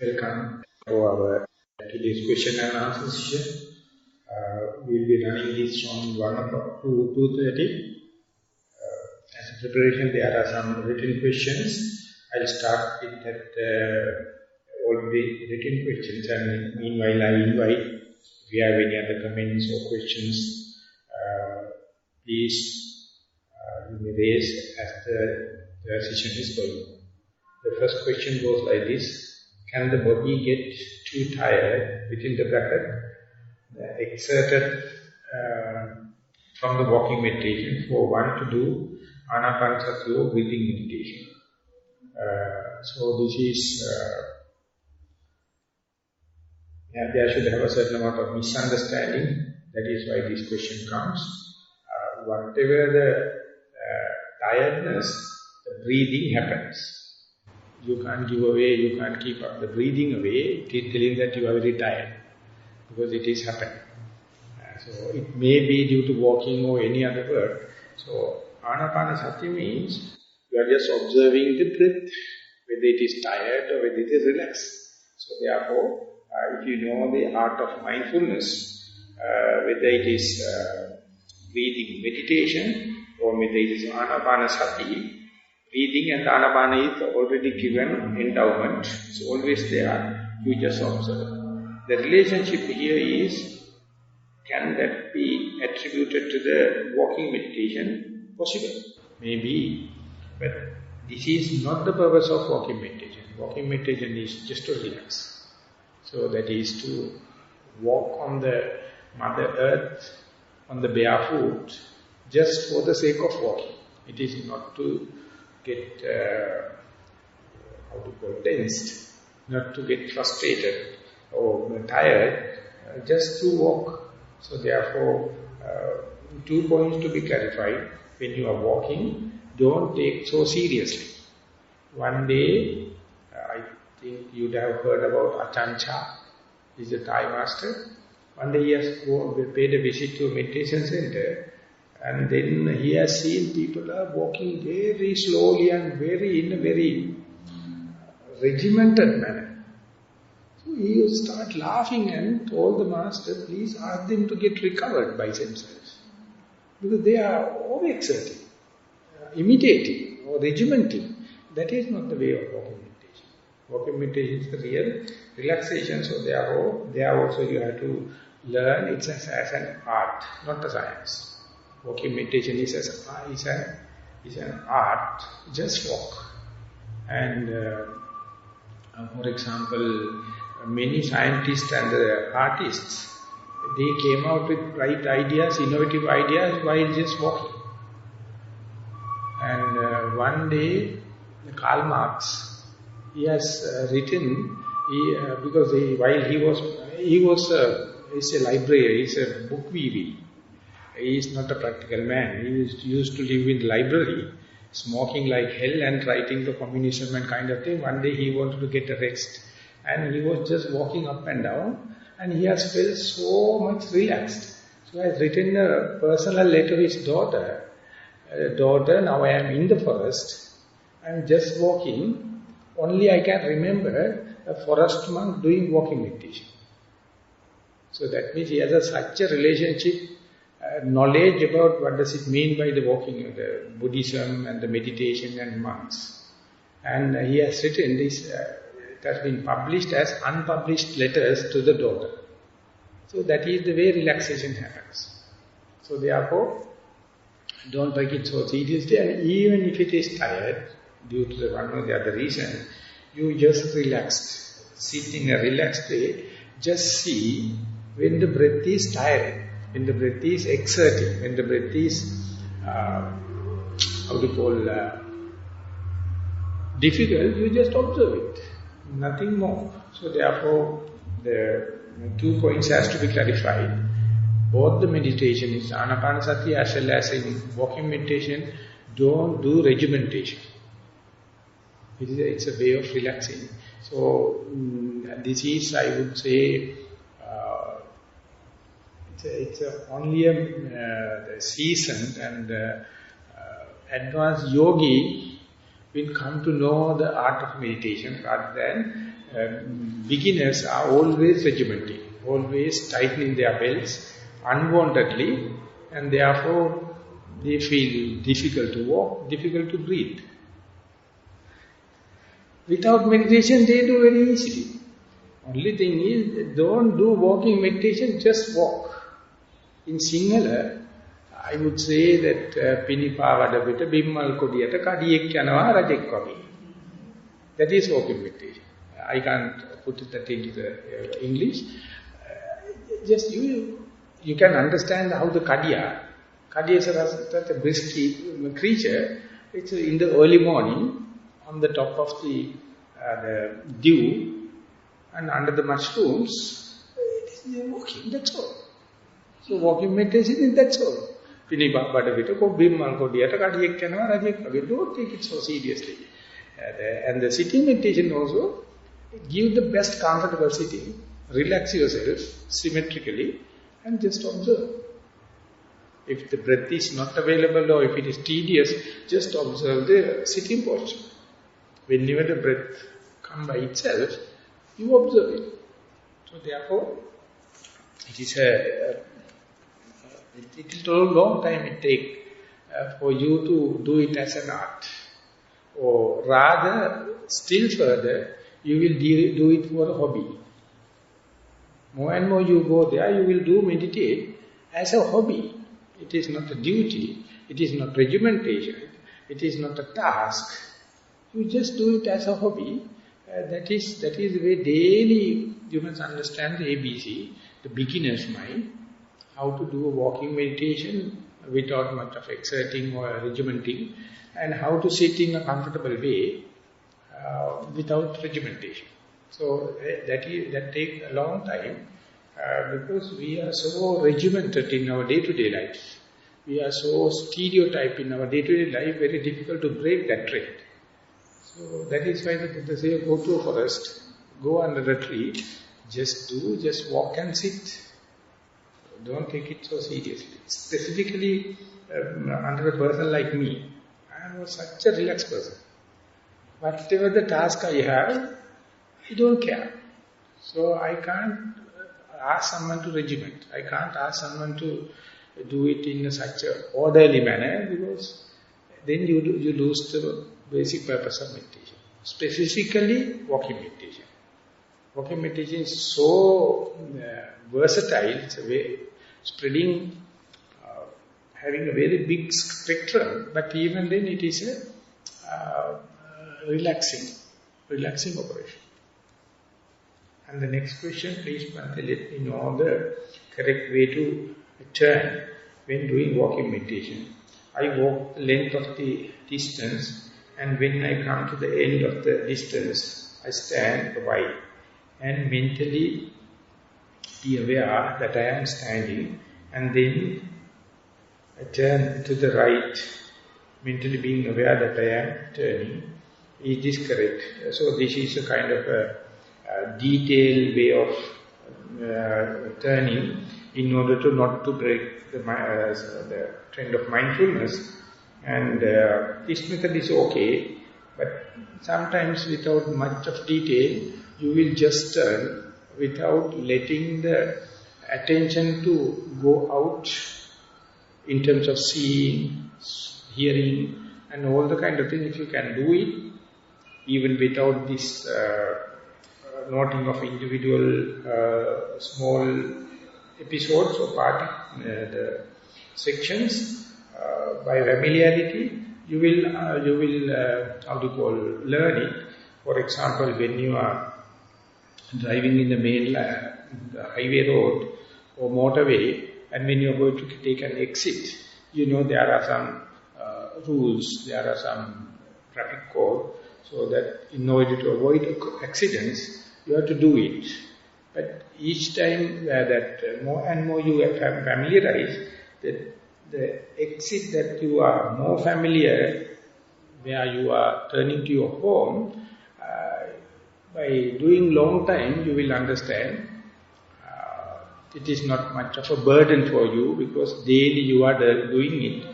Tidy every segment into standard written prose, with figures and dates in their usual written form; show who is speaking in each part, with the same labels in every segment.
Speaker 1: Welcome to our today's question and answer session. We'll be running this from 1 o'clock to 2:30. As a preparation, there are some written questions. I'll start with that all the written questions, and meanwhile I invite, if you have any other comments or questions, please you may raise as the session is going. The first question goes like this: can the body get too tired, within the bracket, exerted from the walking meditation for one to do anapanasati or breathing meditation? So this is, there should have a certain amount of misunderstanding. That is why this question comes. Whatever the tiredness, the breathing happens. You can't give away, you can't keep up the breathing away, it is telling that you are very tired, because it is happening. So it may be due to walking or any other work. So anapanasati means you are just observing the breath, whether it is tired or whether it is relaxed. So therefore, if you know the art of mindfulness, whether it is breathing meditation or whether it is anapanasati, breathing and anapana is already given endowment. It's always there. You just observe. The relationship here is, can that be attributed to the walking meditation? Possible. Maybe. But this is not the purpose of walking meditation. Walking meditation is just to relax. So that is to walk on the Mother Earth, on the barefoot, just for the sake of walking. It is not to get, tensed, not to get frustrated or tired, just to walk. So therefore, 2 points to be clarified. When you are walking, don't take so seriously. One day, I think you'd have heard about Achancha. He's a Thai master. One day he has paid a visit to a meditation center, and then he has seen people are walking very slowly and in a very regimented manner. So he will start laughing and told the master, please ask them to get recovered by themselves. Because they are overexerting, imitating or regimenting. That is not the way of walking meditation. Walking meditation is the real relaxation. So therefore, there also you have to learn it as an art, not a science. Walking meditation is an art. Just walk. And for example, many scientists and artists, they came out with bright ideas, innovative ideas while just walking. And one day, Karl Marx, he has written, he's a librarian, he's a book weaving. He is not a practical man. He used to live in the library, smoking like hell and writing the communism and kind of thing. One day he wanted to get a rest. And he was just walking up and down. And he has felt so much relaxed. So he has written a personal letter to his daughter. Daughter, now I am in the forest. I am just walking. Only I can remember a forest monk doing walking meditation. So that means he has such a relationship, knowledge about what does it mean by the walking, the Buddhism and the meditation and monks. And he has written this, it has been published as unpublished letters to the daughter. So that is the way relaxation happens. So therefore, don't take it so seriously, and even if it is tired, due to the one or the other reason, you just relaxed. Sit in a relaxed way, just see when the breath is tiring. When the breath is exerting, when the breath is, difficult, you just observe it, nothing more. So therefore, the 2 points has to be clarified. Both the meditation is anapanasati as well as in walking meditation, don't do regimentation. It's a way of relaxing. So this is, I would say, it's only a seasoned and advanced yogi will come to know the art of meditation rather than beginners are always regimenting, always tightening their belts unwantedly, and therefore they feel difficult to walk, difficult to breathe. Without meditation, they do very easily. Only thing is, don't do walking meditation, just walk. In Sinhala, I would say that Pinipavada Vita Bimmal Kodiyata Kadiyek Yanawa Rajek Wagi. That is walking meditation. I can't put that into the English. Just you can understand how the Kadiya is a brisk creature. It's in the early morning, on the top of the dew and under the mushrooms, it is walking, that's all. So walking meditation is that's all. Don't take it so seriously. And the sitting meditation also, give the best comfortable sitting, relax yourself symmetrically and just observe. If the breath is not available or if it is tedious, just observe the sitting posture. Whenever the breath comes by itself, you observe it. So therefore, it is it will take a long time it takes for you to do it as an art. Or rather, still further, you will do it for a hobby. More and more you go there, you will do meditate as a hobby. It is not a duty, it is not regimentation, it is not a task. You just do it as a hobby. That is the way daily you must understand the ABC, the beginner's mind, how to do a walking meditation without much of exerting or regimenting, and how to sit in a comfortable way without regimentation. So that takes a long time because we are so regimented in our day-to-day life. We are so stereotyped in our day-to-day life, very difficult to break that trend. So that is why the Buddha says, go to a forest, go under a tree, just walk and sit. Don't take it so seriously. Specifically, under a person like me, I am such a relaxed person. Whatever the task I have, I don't care. So I can't ask someone to regiment. I can't ask someone to do it in such an orderly manner because then you lose the basic purpose of meditation. Specifically, walking meditation. Walking meditation is so versatile, it's a way spreading, having a very big spectrum, but even then it is a relaxing operation. And the next question, please let me know the correct way to turn when doing walking meditation. I walk the length of the distance, and when I come to the end of the distance, I stand a while and mentally be aware that I am standing, and then I turn to the right, mentally being aware that I am turning. Is this correct? So this is a kind of a detailed way of turning in order to not to break the trend of mindfulness. And this method is okay, but sometimes without much of detail, you will just turn without letting the attention to go out in terms of seeing, hearing, and all the kind of things. If you can do it, even without this noting of individual small episodes or the sections, by familiarity, you will learn it. For example, when you are driving in the main highway road or motorway, and when you are going to take an exit, you know there are some rules, there are some traffic code, so that in order to avoid accidents, you have to do it. But each time that more and more you have familiarized, that the exit that you are more familiar, where you are turning to your home, by doing long time, you will understand it is not much of a burden for you because daily you are doing it.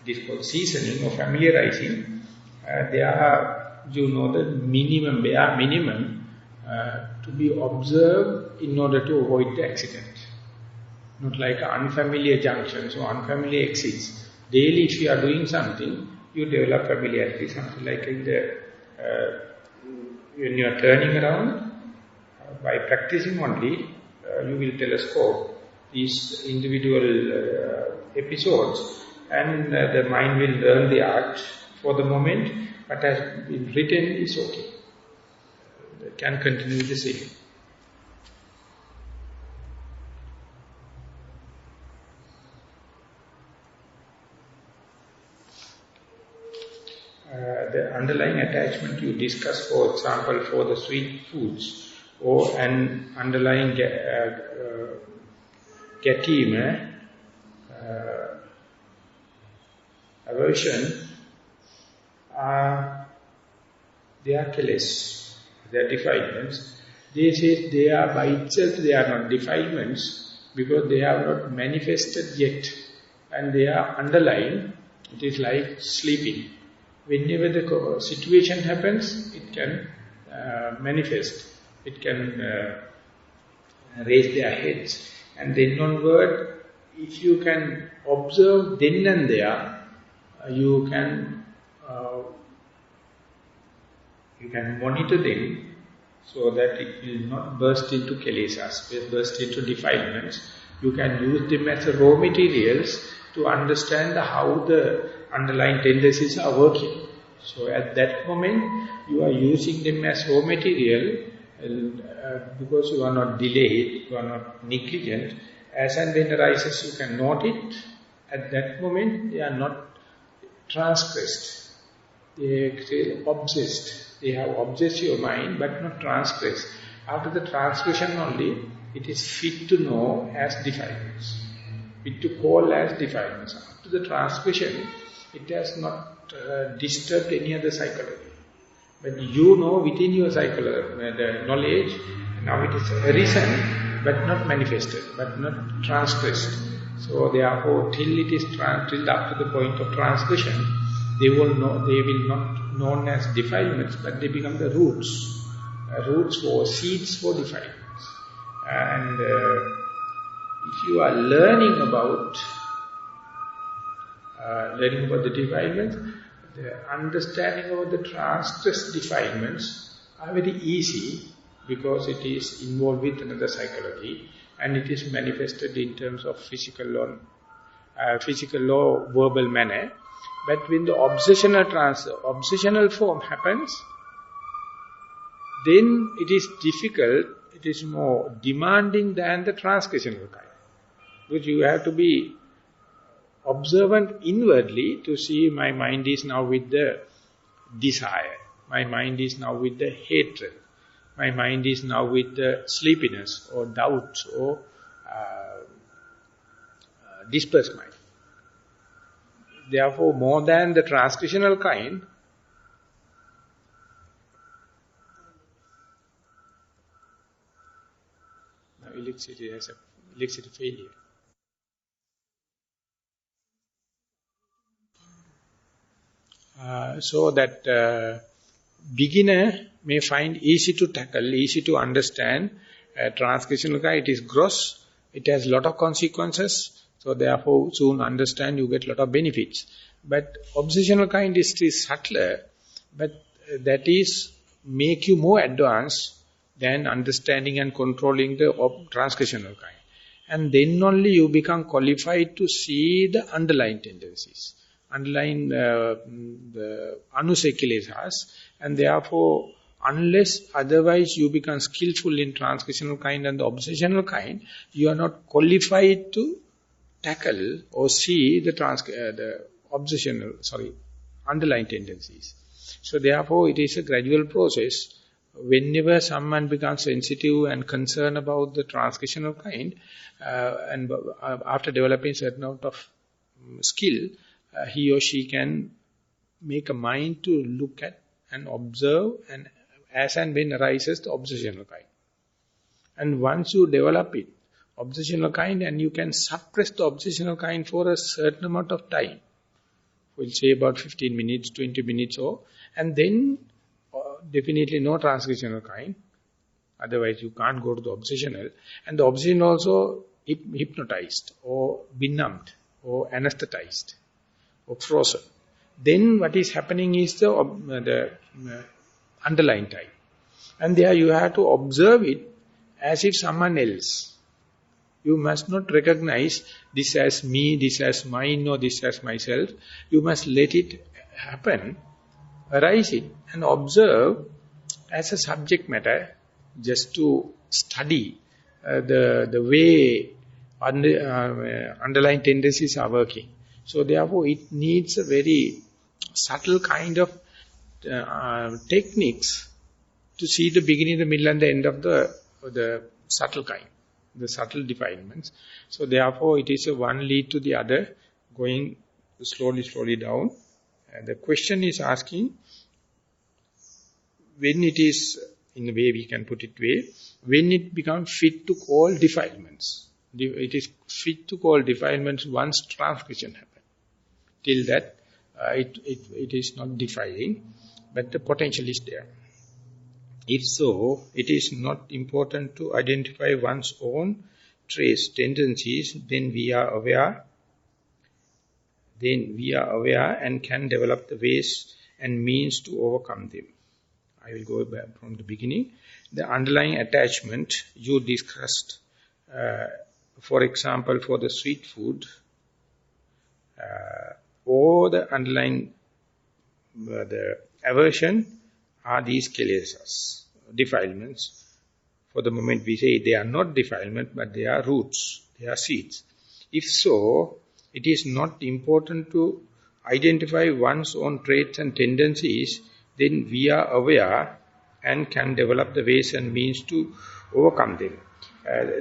Speaker 1: It is called seasoning or familiarizing. There are, you know, the minimum, bare minimum to be observed in order to avoid the accident. Not like an unfamiliar junction, so unfamiliar exits. Daily if you are doing something, you develop familiarity, something like in the, when you are turning around, by practicing only, you will telescope these individual episodes, and the mind will learn the art for the moment, but as been written is okay. It can continue the same. The underlying attachment you discuss, for example, for the sweet foods, or an underlying aversion, they are killes, they are defilements. They say they are by itself, they are not defilements, because they have not manifested yet, and they are underlying. It is like sleeping. Whenever the situation happens, it can manifest. It can raise their heads. And then onward, if you can observe then and there, you can monitor them so that it will not burst into kilesas, burst into defilements. You can use them as raw materials to understand how the underlying tendencies are working. So at that moment, you are using them as raw material because you are not delayed, you are not negligent. As and when arises, you can note it. At that moment, they are not transgressed. They are obsessed. They have obsessed your mind, but not transgressed. After the transgression only, it is fit to know as defilements. Fit to call as defilements. After the transgression, it has not disturbed any other psychology. But you know within your psychology, the knowledge, now it is arisen, but not manifested, but not transgressed. So therefore, till it is till up to the point of transgression, they will not known as defilements, but they become the roots, roots for seeds for defilements. And if you are learning about the defilements, the understanding of the transgressed defilements are very easy because it is involved with another psychology and it is manifested in terms of physical or verbal manner. But when the obsessional form happens, then it is difficult, it is more demanding than the transgressional kind. Because you have to be observant inwardly to see my mind is now with the desire, my mind is now with the hatred, my mind is now with the sleepiness or doubts or dispersed mind. Therefore, more than the transgressional kind, electricity has electricity failure. So that beginner may find easy to tackle, easy to understand. Transgressional kind, it is gross, it has lot of consequences, so therefore soon understand, you get lot of benefits. But obsessional kind is still subtler, but that is make you more advanced than understanding and controlling the transgressional kind. And then only you become qualified to see the underlying tendencies, underlying the anusekilesas, and therefore unless otherwise you become skillful in transgressional kind and the obsessional kind, you are not qualified to tackle or see the underlying tendencies. So therefore it is a gradual process. Whenever someone becomes sensitive and concerned about the transgressional kind, and after developing certain amount of skill, he or she can make a mind to look at and observe, and as and when arises the obsessional kind. And once you develop it, obsessional kind, and you can suppress the obsessional kind for a certain amount of time, we'll say about 15 minutes, 20 minutes or, and then definitely no transgressional kind, Otherwise, you can't go to the obsessional. And the obsession also hypnotized or benumbed or anesthetized or frozen. Then what is happening is the underlying type. And there you have to observe it as if someone else. You must not recognize this as me, this as mine, or this as myself. You must let it happen, arise it, and observe as a subject matter, just to study the way underlying tendencies are working. So therefore it needs a very subtle kind of techniques to see the beginning, the middle and the end of the subtle kind, the subtle defilements. So therefore it is a one lead to the other, going slowly down. The question is asking, when it is, in a way we can put it way, when it becomes fit to call defilements. It is fit to call defilements once transgression happens. Till that, it is not defiling, but the potential is there. If so, it is not important to identify one's own traits, tendencies, then we are aware and can develop the ways and means to overcome them. I will go back from the beginning. The underlying attachment you discussed, for example, for the sweet food, or the underlying the aversion are these kilesas, defilements. For the moment we say they are not defilement, but they are roots, they are seeds. If so, it is not important to identify one's own traits and tendencies, then we are aware and can develop the ways and means to overcome them.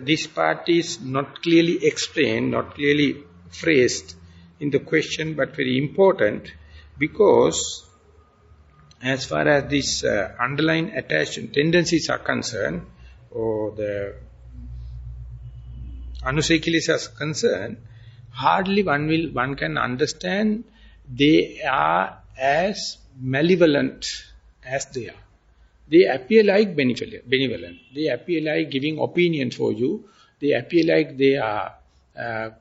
Speaker 1: This part is not clearly explained, not clearly phrased in the question, but very important, because as far as these underlying attachment tendencies are concerned, or the anusaya is concerned, hardly one can understand they are as malevolent as they are. They appear like benevolent. They appear like giving opinion for you. They appear like they are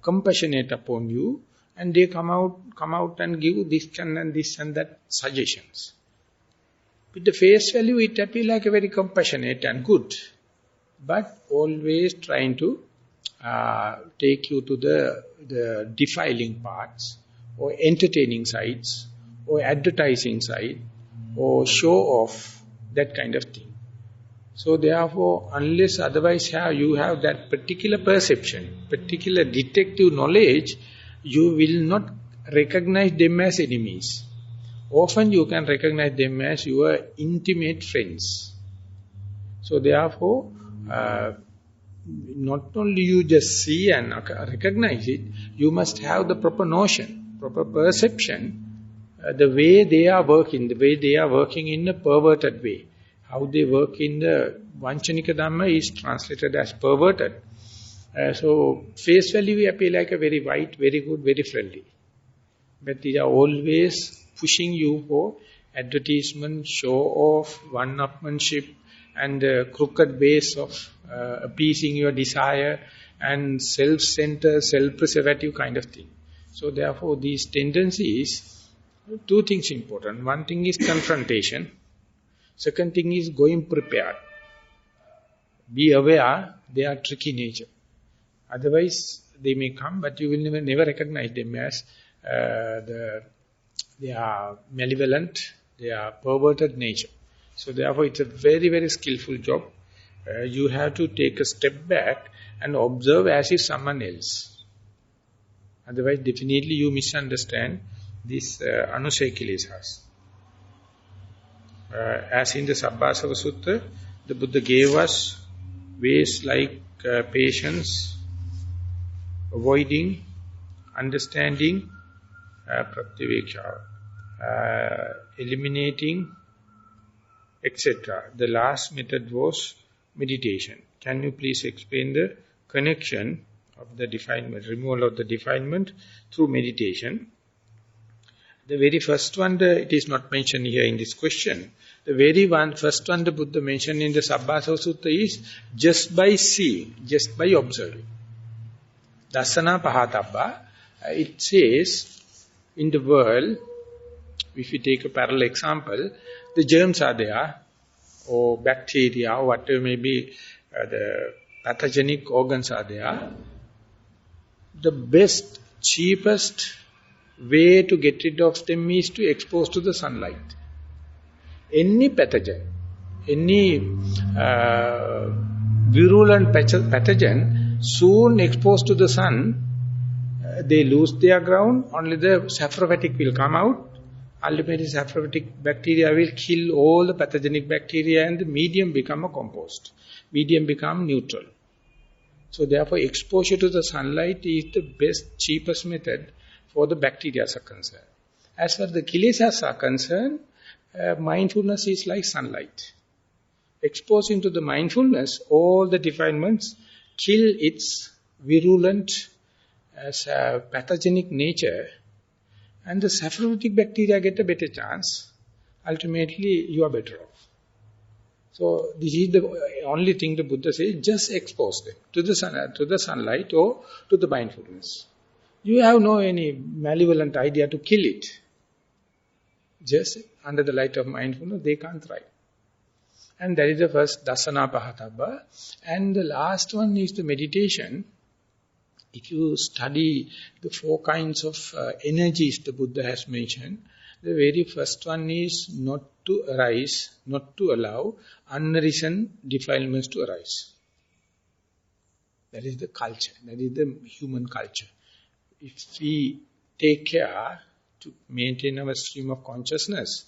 Speaker 1: compassionate upon you, and they come out and give this and that suggestions. With the face value, it appears like a very compassionate and good, but always trying to take you to the defiling parts, or entertaining sides, or advertising side, or show off, that kind of thing. So therefore, unless otherwise you have that particular perception, particular detective knowledge, you will not recognize them as enemies. Often you can recognize them as your intimate friends. So therefore, not only you just see and recognize it, you must have the proper notion, proper perception, the way they are working in a perverted way. How they work in the Vanchanika Dhamma is translated as perverted. So face value appear like a very white, very good, very friendly. But they are always pushing you for advertisement, show off, one-upmanship, and crooked ways of appeasing your desire, and self-centered, self-preservative kind of thing. So therefore these tendencies, two things important. One thing is confrontation. Second thing is going prepared. Be aware they are tricky nature. Otherwise they may come, but you will never recognize them as they are malevolent, they are perverted nature. So therefore it's a very, very skillful job. You have to take a step back and observe as if someone else. Otherwise definitely you misunderstand this anusaya kilesas. As in the Sabbasava Sutta, the Buddha gave us ways like patience, avoiding, understanding, pratyaveksha, eliminating, etc. The last method was meditation. Can you please explain the connection of the defilement, removal of the defilement through meditation? The very first one, it is not mentioned here in this question. The very first one the Buddha mentioned in the Sabbasava Sutta is just by seeing, just by observing. Dasana pahatabba, it says in the world, if you take a parallel example, the germs are there, or bacteria, or whatever may be, the pathogenic organs are there. The best, cheapest way to get rid of them is to expose to the sunlight. Any pathogen, any virulent pathogen, soon exposed to the sun, they lose their ground, only the saprophytic will come out. Ultimately, saprophytic bacteria will kill all the pathogenic bacteria and the medium become a compost. Medium become neutral. So therefore, exposure to the sunlight is the best, cheapest method for the bacteria are concerned. As far as the kilesas are concerned, mindfulness is like sunlight. Exposing to the mindfulness, all the defilements kill its virulent pathogenic nature, and the saprophytic bacteria get a better chance. Ultimately, you are better off. So this is the only thing the Buddha says, just expose them to the sunlight or to the mindfulness. You have no any malevolent idea to kill it. Just under the light of mindfulness, they can't thrive. And that is the first dasana pahatabba. And the last one is the meditation. If you study the 4 kinds of energies the Buddha has mentioned, the very first one is not to arise, not to allow unarisen defilements to arise. That is the culture, that is the human culture. If we take care to maintain our stream of consciousness,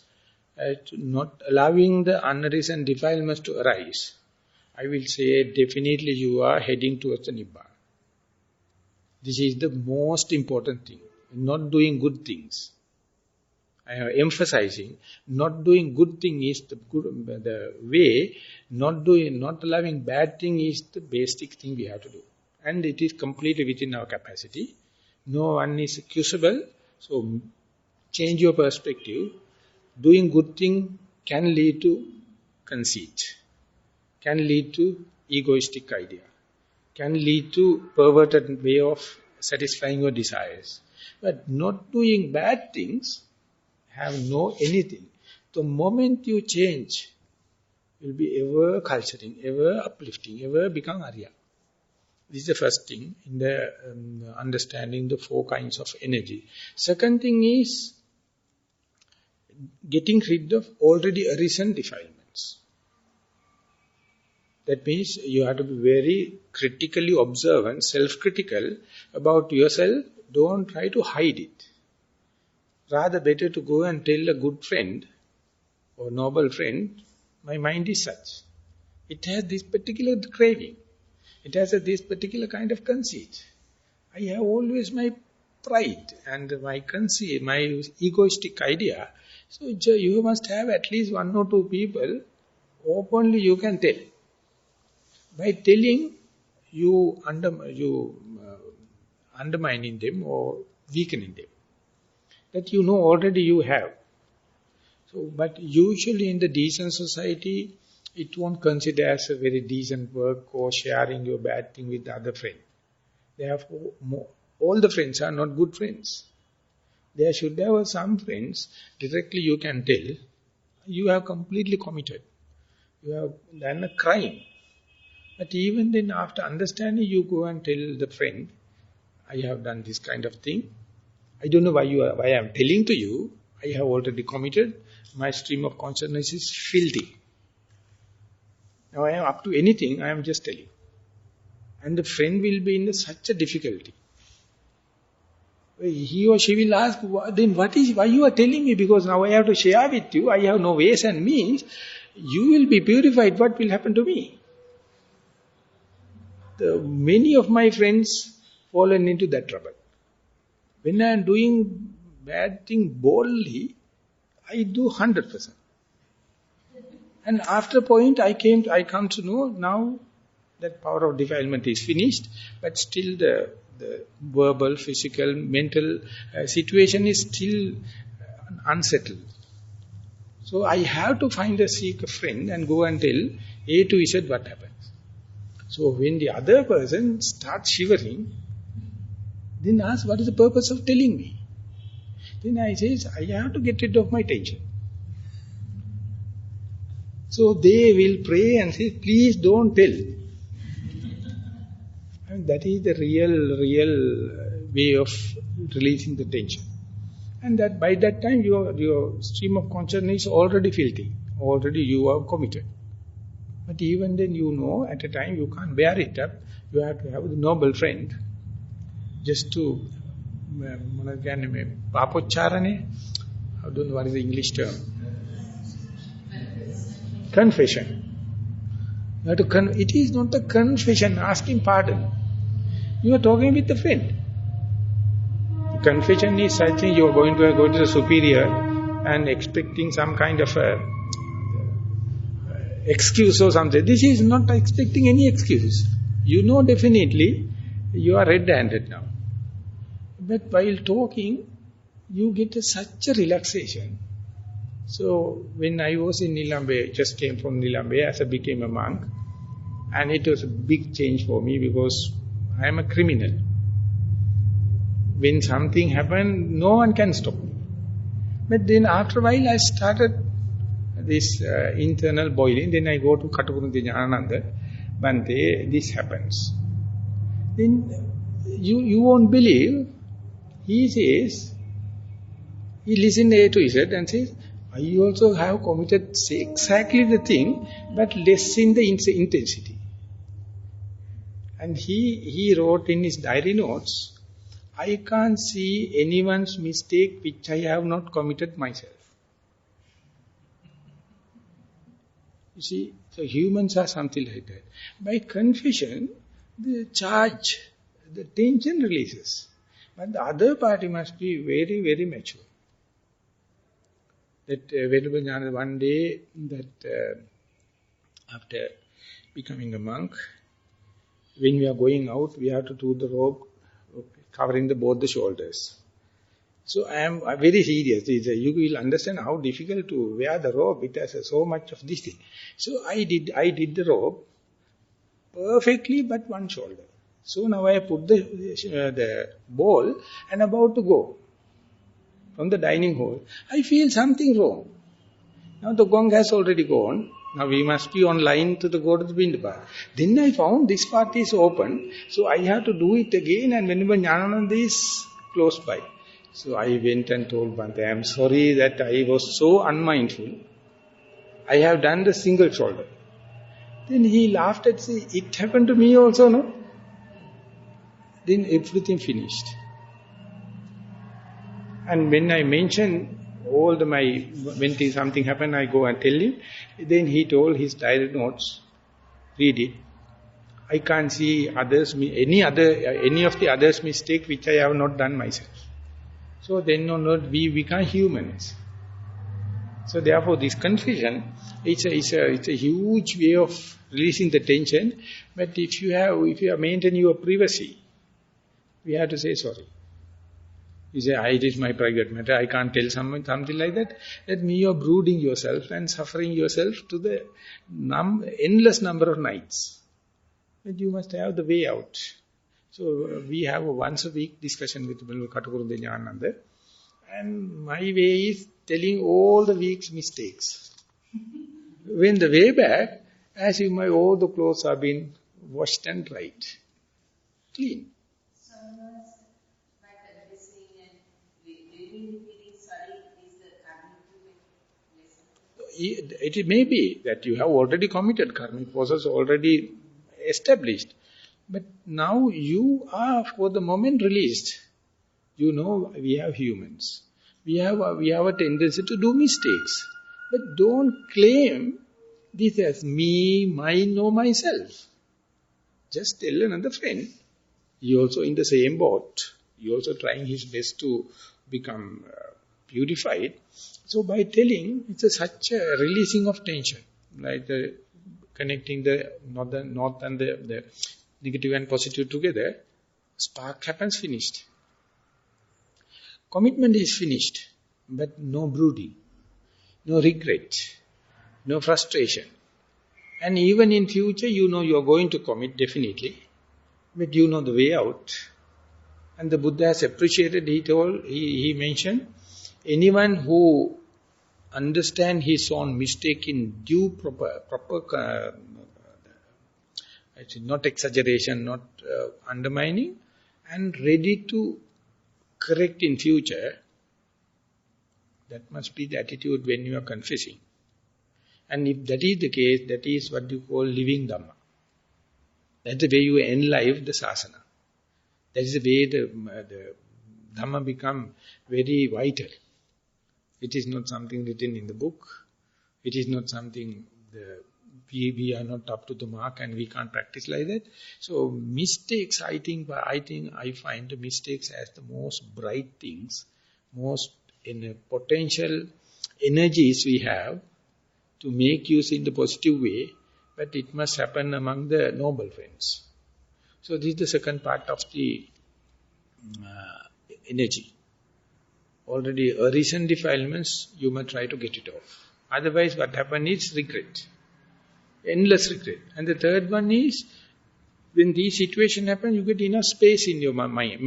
Speaker 1: not allowing the unarisen defilements to arise, I will say definitely you are heading towards the Nibbana. This is the most important thing. Not doing good things. I am emphasizing, not doing good thing is the way, not allowing bad thing is the basic thing we have to do. And it is completely within our capacity. No one is accusable, so change your perspective. Doing good thing can lead to conceit, can lead to egoistic idea, can lead to perverted way of satisfying your desires. But not doing bad things have no anything. The moment you change, you'll be ever culturing, ever uplifting, ever become Arya. This is the first thing in the understanding the 4 kinds of energy. Second thing is getting rid of already arisen defilements. That means you have to be very critically observant, self-critical about yourself. Don't try to hide it. Rather better to go and tell a good friend or noble friend, my mind is such. It has this particular craving. It has this particular kind of conceit. I have always my pride and my conceit, my egoistic idea. So you must have at least 1 or 2 people openly you can tell. By telling, you undermining them or weakening them. That you know already you have. So, but usually in the decent society, it won't consider as a very decent work or sharing your bad thing with the other friend. Therefore, all the friends are not good friends. There should have some friends, directly you can tell, you have completely committed. You have done a crime. But even then, after understanding, you go and tell the friend, I have done this kind of thing. I don't know why I am telling to you. I have already committed. My stream of consciousness is filthy. Now I am up to anything, I am just telling. And the friend will be in such a difficulty. He or she will ask, then why you are telling me? Because now I have to share with you. I have no ways and means. You will be purified. What will happen to me? Many of my friends fallen into that trouble. When I am doing bad thing boldly, I do 100%. And after a point, I come to know now that power of defilement is finished, but still the verbal, physical, mental situation is still unsettled. So I have to seek a friend and go and tell A to Z what happens. So when the other person starts shivering, then ask, what is the purpose of telling me? Then I say, I have to get rid of my tension. So they will pray and say, please don't tell. And that is the real way of releasing the tension. And that by that time your stream of consciousness is already filthy. Already you are committed. But even then at a time you can't bear it up. You have to have a noble friend. Just to, papocharane, I don't know what is the English term. Confession. You have to it is not a confession, asking pardon. You are talking with a friend. Confession is such thing you are going to go to the superior and expecting some kind of excuse or something. This is not expecting any excuse. You know definitely you are red-handed now. But while talking, you get such a relaxation. So when I was in Nilambe, just came from Nilambe as I became a monk, and it was a big change for me because I am a criminal. When something happened, no one can stop me. But then after a while I started this internal boiling. Then I go to Katakurunti Jnanananda, Bante, this happens. Then you won't believe, he says, he listens A to Z and says, I also have committed exactly the thing, but less in the intensity. And he wrote in his diary notes, I can't see anyone's mistake which I have not committed myself. You see, so humans are something like that. By confession, the charge, the tension releases. But the other party must be very, very mature. That Venerable Jnana, one day, that after becoming a monk, when we are going out, we have to do the rope covering both the shoulders. So I am very serious. You will understand how difficult to wear the rope. It has so much of this thing. So I did the rope perfectly, but one shoulder. So now I put the ball and about to go from the dining hall. I feel something wrong. Now the gong has already gone. Now we must be online to go to the Bindabat. Then I found this part is open, so I have to do it again, and whenever Jnanananda is close by. So I went and told Bhante, I am sorry that I was so unmindful. I have done the single shoulder. Then he laughed and said, it happened to me also, no? Then everything finished. And when I mentioned when something happened, I go and tell him. Then he told his diary notes, read it. I can't see any of the others' mistake which I have not done myself. So then we become humans. So therefore this confession, it's a huge way of releasing the tension. But if you are maintaining your privacy, we have to say sorry. You say, it is my private matter, I can't tell someone, something like that. That means you are brooding yourself and suffering yourself to the endless number of nights. But you must have the way out. So we have a once a week discussion with Katakurunti Jnanananda. And my way is telling all the week's mistakes. When the way back, as if all the clothes have been washed and dried. Clean. It may be that you have already committed karmic process, already established. But now you are for the moment released. You know we have humans. We have a tendency to do mistakes. But don't claim this as me, mine or myself. Just tell another friend. He also in the same boat. He also trying his best to become purified. So by telling, it's such a releasing of tension, like connecting the north and the negative and positive together. Spark happens, finished. Commitment is finished, but no brooding. no regret, no frustration. And even in future, you know you are going to commit definitely, but you know the way out. And the Buddha has appreciated, he mentioned, anyone who understand his own mistake in due proper not exaggeration, not undermining, and ready to correct in future, that must be the attitude when you are confessing. And if that is the case, that is what you call living Dhamma. That's the way you enlive the Sasana. That is the way the Dhamma become very vital. It is not something written in the book. It is not something we are not up to the mark and we can't practice like that. So mistakes, I find the mistakes as the most bright things, most in a potential energies we have to make use in the positive way, but it must happen among the noble friends. So this is the second part of the energy. Already recent defilements, you must try to get it off. Otherwise what happens is regret. Endless regret. And the third one is, when these situations happen, you get enough space in your mind.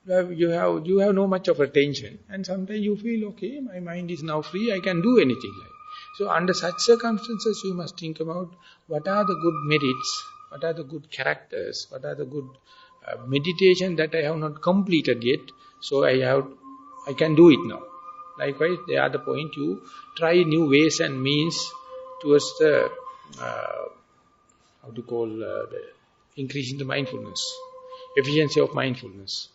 Speaker 1: You have no much of attention, and sometimes you feel, okay, my mind is now free, I can do anything like. So under such circumstances, you must think about what are the good merits, what are the good characters, what are the good meditation that I have not completed yet, so I can do it now. Likewise, they are the point you try new ways and means towards the, the increasing the mindfulness, efficiency of mindfulness.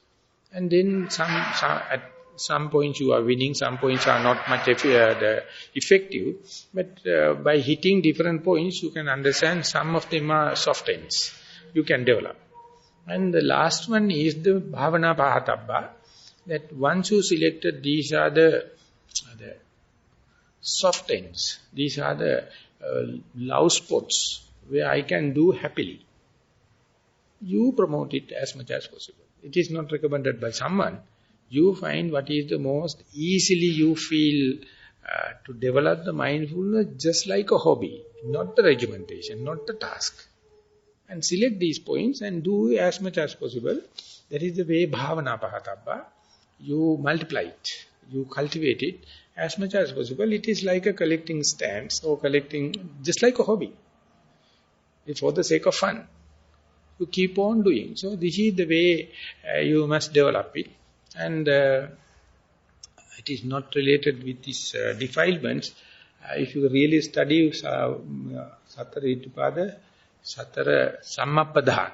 Speaker 1: And then at some points you are winning, some points are not much effective. But by hitting different points, you can understand some of them are soft ends. You can develop. And the last one is the bhavana pahatabba, that once you selected, these are the soft ends. These are the love spots where I can do happily. You promote it as much as possible. It is not recommended by someone. You find what is the most easily you feel to develop the mindfulness just like a hobby, not the regimentation, not the task. And select these points and do as much as possible. That is the way bhavana pahatabba. You multiply it, you cultivate it as much as possible. It is like a collecting stamps or collecting, just like a hobby. It's for the sake of fun. You keep on doing. So this is the way you must develop it. And it is not related with these defilements. If you really study Satara Itipada, Satara Sammapadhana.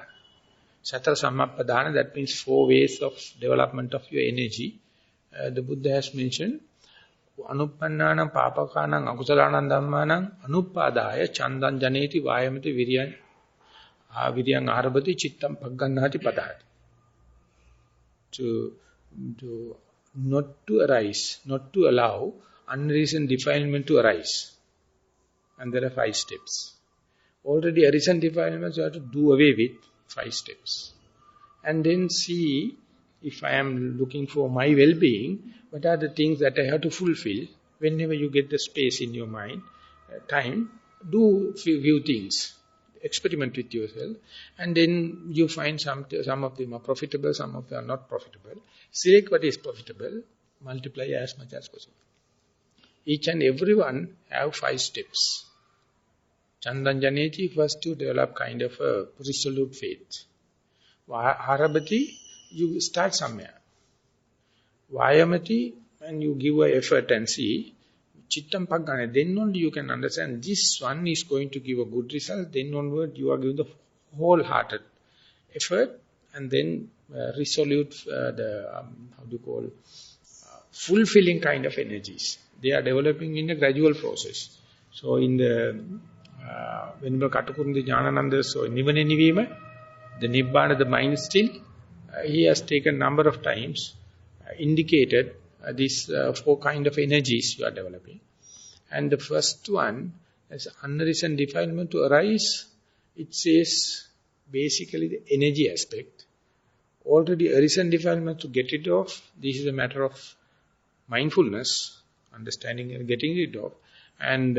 Speaker 1: Satara Sammapadhana, that means 4 ways of development of your energy. The Buddha has mentioned, Anuppannanam papakanam akusalanam dhammanam anuppadaya chandan janeti vayamati viryan aharabati chittam paggannati padhati. To not to arise, not to allow unreasoned defilement to arise. And there are 5 steps. Already arisen defilements you have to do away with 5 steps. And then see, if I am looking for my well-being, what are the things that I have to fulfill? Whenever you get the space in your mind, time, do few things. Experiment with yourself. And then you find some of them are profitable, some of them are not profitable. Select what is profitable, multiply as much as possible. Each and every one have 5 steps. Chandan Janeti, first you develop kind of a resolute faith. Harabati, you start somewhere. Vayamati, and you give an effort and see. Chittam Paggana, then only you can understand this one is going to give a good result. Then onward you are giving the wholehearted effort and then resolute, fulfilling kind of energies. They are developing in a gradual process. So in the when Katakurundi Jnanananda, so Nivane Nivima, the Nibbana, the mind still, he has taken number of times, indicated these 4 kind of energies you are developing. And the first one, as unreasoned defilement to arise, it says basically the energy aspect. Already arisen defilement to get it off, this is a matter of mindfulness. understanding and getting rid of. And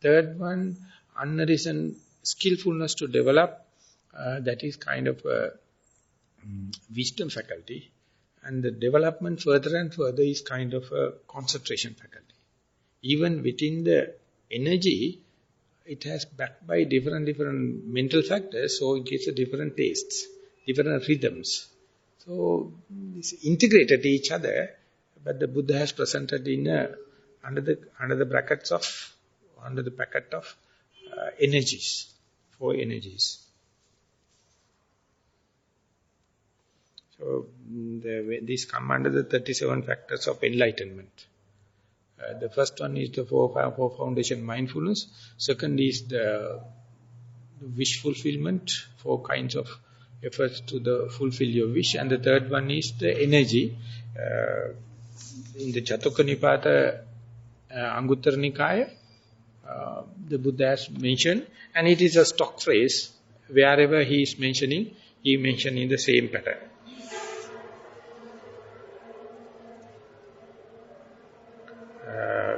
Speaker 1: third one, unarisen skillfulness to develop, that is kind of a wisdom faculty. And the development further and further is kind of a concentration faculty. Even within the energy, it has backed by different mental factors, so it gives a different tastes, different rhythms. So it's integrated each other, but the Buddha has presented in under the bracket of energies, 4 energies. So these come under the 37 factors of enlightenment. The first one is the four foundation mindfulness. Second is the wish fulfillment, 4 kinds of efforts to fulfill your wish. And the third one is the energy. In the Catuka Nipata Anguttara Nikaya, the Buddha has mentioned, and it is a stock phrase. Wherever he is mentioning, he mentioned in the same pattern.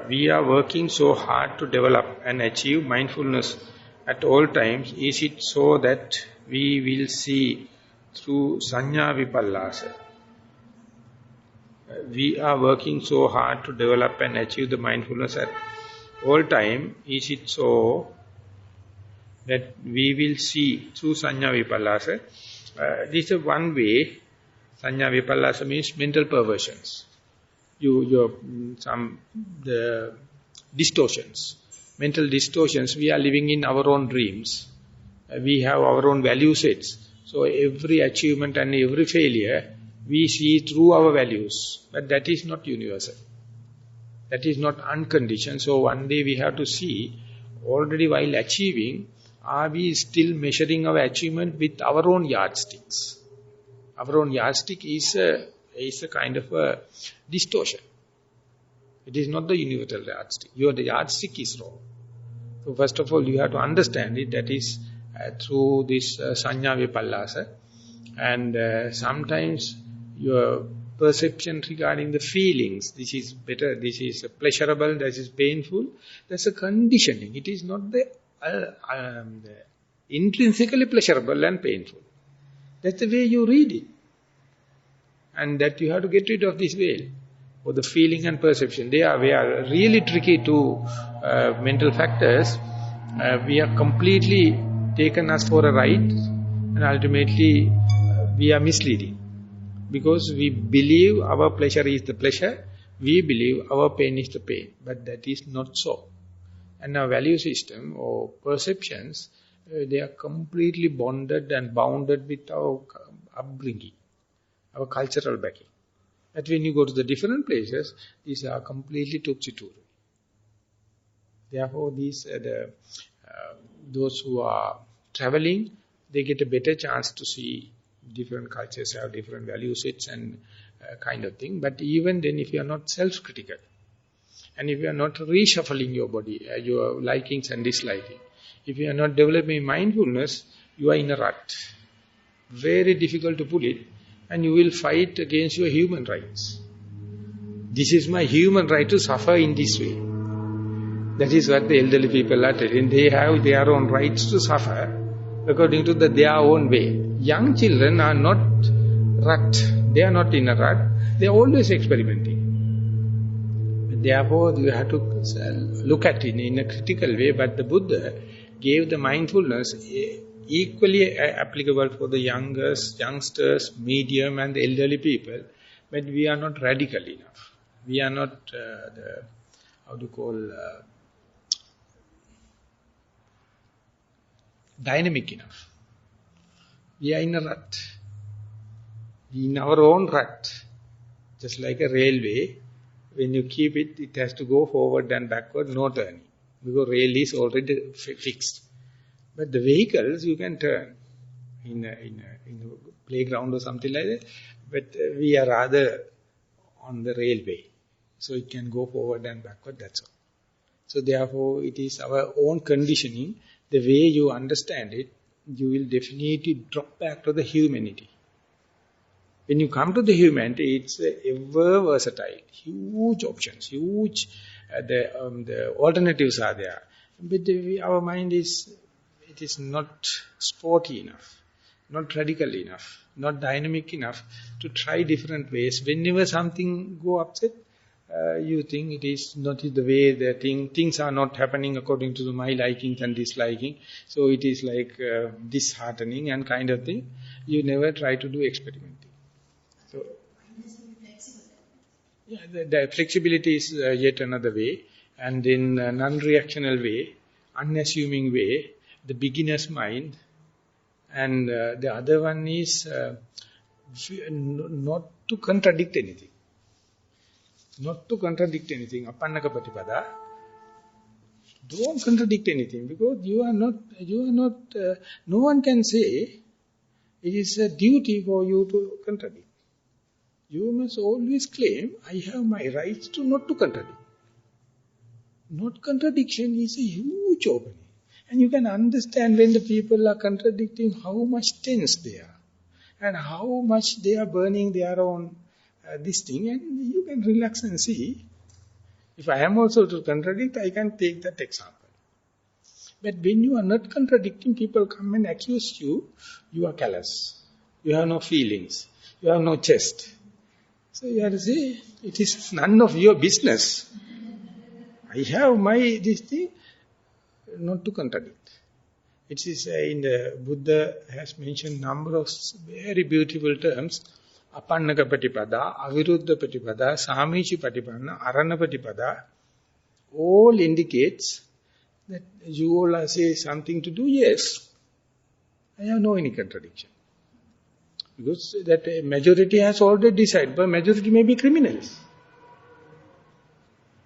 Speaker 1: We are working so hard to develop and achieve mindfulness at all times. Is it so that we will see through Sanya Vipallasa? We are working so hard to develop and achieve the mindfulness at all time. Is it so that we will see through Sanya Vipallasa? This is one way. Sanya Vipallasa means mental perversions. The distortions, mental distortions. We are living in our own dreams. We have our own value sets. So every achievement and every failure, we see through our values. But that is not universal. That is not unconditioned. So one day we have to see, already while achieving, are we still measuring our achievement with our own yardsticks? Our own yardstick is a kind of a distortion. It is not the universal yardstick. The yardstick is wrong. So first of all, you have to understand it. That is through this Sanya Vipallasa. And sometimes your perception regarding the feelings, this is better, this is pleasurable, this is painful, that's a conditioning. It is not the intrinsically pleasurable and painful. That's the way you read it. And that you have to get rid of this veil. Or the feeling and perception. They are really tricky to mental factors. We are completely taken us for a ride, and ultimately we are misleading. Because we believe our pleasure is the pleasure, we believe our pain is the pain. But that is not so. And our value system or perceptions, they are completely bonded and bounded with our upbringing, our cultural backing. But when you go to the different places, these are completely topsy-turvy. Therefore, those who are traveling, they get a better chance to see different cultures have different value sets and kind of thing. But even then, if you are not self-critical, and if you are not reshuffling your body, your likings and disliking, if you are not developing mindfulness, you are in a rut. Very difficult to pull it. And you will fight against your human rights. This is my human right to suffer in this way. That is what the elderly people are telling. They have their own rights to suffer according to their own way. Young children are not rut. They are not in a rut. They are always experimenting. Therefore, you have to look at it in a critical way. But the Buddha gave the mindfulness equally applicable for the youngsters, medium and the elderly people, but we are not radical enough. We are not, dynamic enough. We are in a rut. In our own rut. Just like a railway, when you keep it, it has to go forward and backward, no turning. Because rail is already fixed. But the vehicles, you can turn in a playground or something like that. But we are rather on the railway. So it can go forward and backward, that's all. So therefore, it is our own conditioning. The way you understand it, you will definitely drop back to the humanity. When you come to the humanity, it's ever versatile. Huge options, huge, the alternatives are there. But our mind is, it is not sporty enough, not radical enough, not dynamic enough to try different ways. Whenever something go upset, you think it is not the way the things are not happening according to my likings and disliking. So it is like disheartening and kind of thing. You never try to do experimenting. So, yeah, the flexibility is yet another way. And in non-reactional way, unassuming way, the beginner's mind. And the other one is not to contradict anything. Not to contradict anything. Apannaka patipada. Don't contradict anything because you are not, no one can say it is a duty for you to contradict. You must always claim, I have my rights to not to contradict. Not contradiction is a huge opening. And you can understand when the people are contradicting how much tense they are. And how much they are burning their own this thing. And you can relax and see. If I am also to contradict, I can take that example. But when you are not contradicting, people come and accuse you, you are callous. You have no feelings. You have no chest. So you have to say, it is none of your business. I have this thing, not to contradict. It is in the Buddha has mentioned number of very beautiful terms. Apannaka patipada, aviruddha patipada, samichi patipanna, arana patipada, all indicates that you all are say something to do, yes. I have no any contradiction. Because that majority has already decided, but majority may be criminals.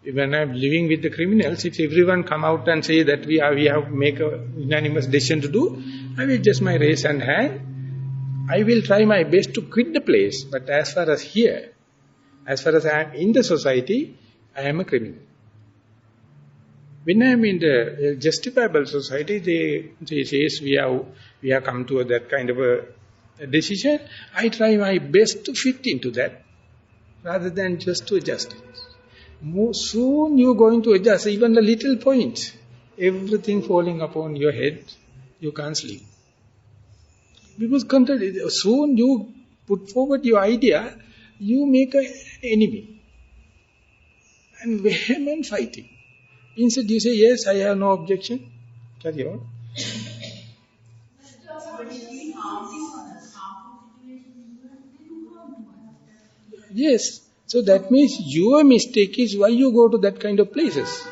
Speaker 1: When I am living with the criminals, if everyone come out and say that we have make a unanimous decision to do, I will just my raise and hand. I will try my best to quit the place, but as far as here, as far as I am in the society, I am a criminal. When I am in the justifiable society, they say we have come to that kind of a decision. I try my best to fit into that, rather than just to adjust it. Soon you are going to adjust even a little point. Everything falling upon your head, you can't sleep. Because soon you put forward your idea, you make an enemy. And vehement fighting. Instead you say, yes, I have no objection. Carry on. Yes. So that means your mistake is why you go to that kind of places.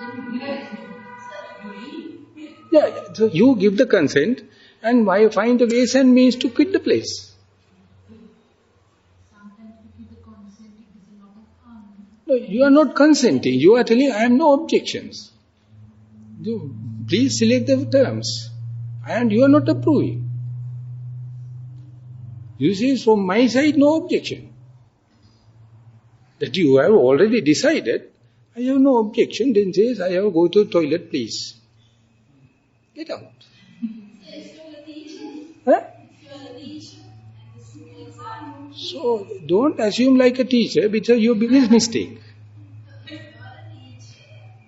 Speaker 1: Yeah, so you give the consent and why find the ways and means to quit the place. No, you are not consenting. You are telling, I have no objections. Please select the terms. And you are not approving. You say, from my side, no objection. That you have already decided, I have no objection, then says, I have to go to the toilet, please. Get out. Huh? So, don't assume like a teacher, because your biggest mistake.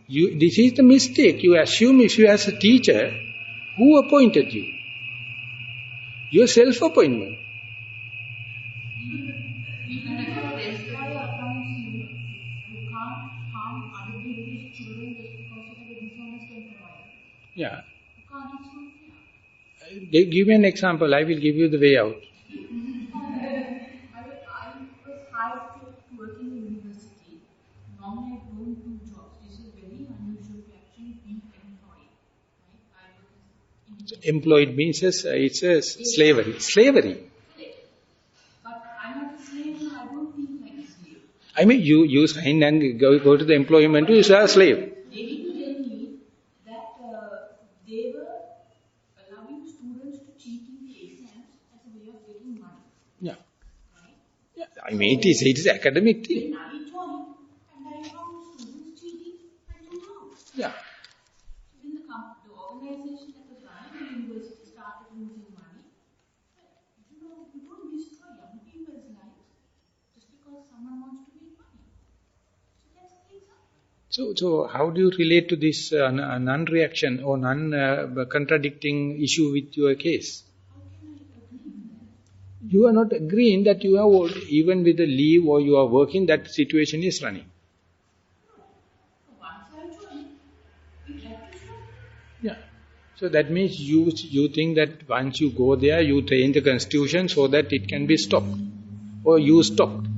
Speaker 1: This is the mistake. You assume if you as a teacher, who appointed you? Your self-appointment. Yeah. Give me an example. I will give you the way out.
Speaker 2: I was hired to work in a university. Normally I don't do jobs. This is very unusual to actually be employed. Right?
Speaker 1: Employed means it's a slavery. Slavery.
Speaker 2: But I'm not a slave, so I don't feel like a slave.
Speaker 1: I mean, you sign and go to the employment, you are a slave.
Speaker 2: They didn't tell me that they were allowing students to cheat in the exams as a way of getting money.
Speaker 1: Yeah. Right? Yeah. I mean, it is academic thing.
Speaker 2: Then I joined and I found students cheating and moved out.
Speaker 1: Yeah.
Speaker 2: When the organization that was running the university started losing money, you don't destroy young people's lives.
Speaker 1: So how do you relate to this non-reaction or non-contradicting issue with your case? You are not agreeing that you are, even with the leave or you are working, that situation is running. Yeah. So that means you think that once you go there, you change the constitution so that it can be stopped. Or you stopped.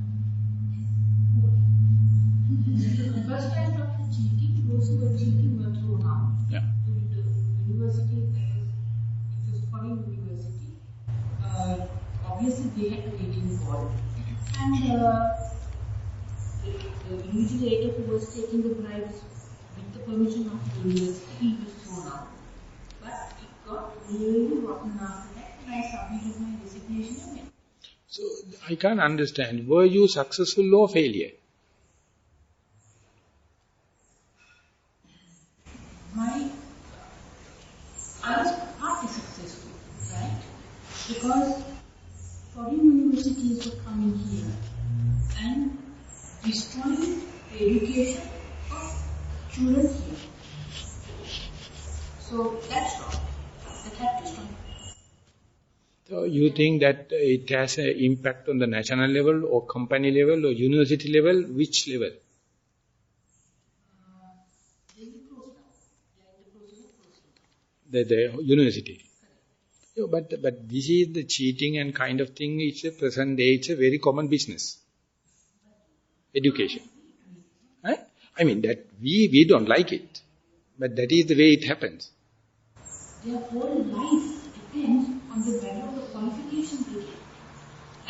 Speaker 2: The first time after cheating, those who were cheating were thrown out.
Speaker 1: Yeah.
Speaker 2: The university, it was foreign university. Obviously, they had to get involved. And the invigilator who was taking the bribes with the permission of the university, he was thrown out. But it got really rotten after that, and I submitted my resignation again.
Speaker 1: So I can't understand. Were you successful or failure?
Speaker 2: I was partly successful, right? Because foreign universities were coming here and destroying the education of children here. So that's wrong. That had to stop.
Speaker 1: So you think that it has an impact on the national level or company level or university level? Which level? The university. Yeah, but this is the cheating and kind of thing. It's a present day. It's a very common business. Education. Right? I mean that we don't like it, but that is the way it happens.
Speaker 2: Their whole life depends on the value of the qualification they get.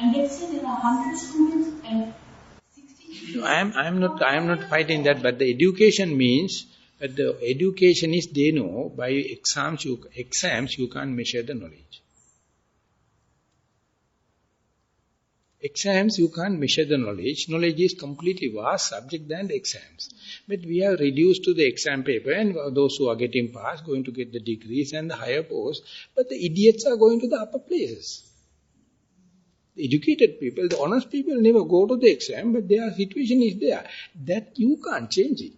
Speaker 2: And let's say there are 100 students and 60.
Speaker 1: No, I am not fighting that, but the education means that the education is, they know by exams you can't measure the knowledge. Exams you can't measure the knowledge. Knowledge is completely vast subject than the exams. But we are reduced to the exam paper, and those who are getting passed going to get the degrees and the higher posts. But the idiots are going to the upper places. The educated people, the honest people never go to the exam, but their situation is there. That you can't change it.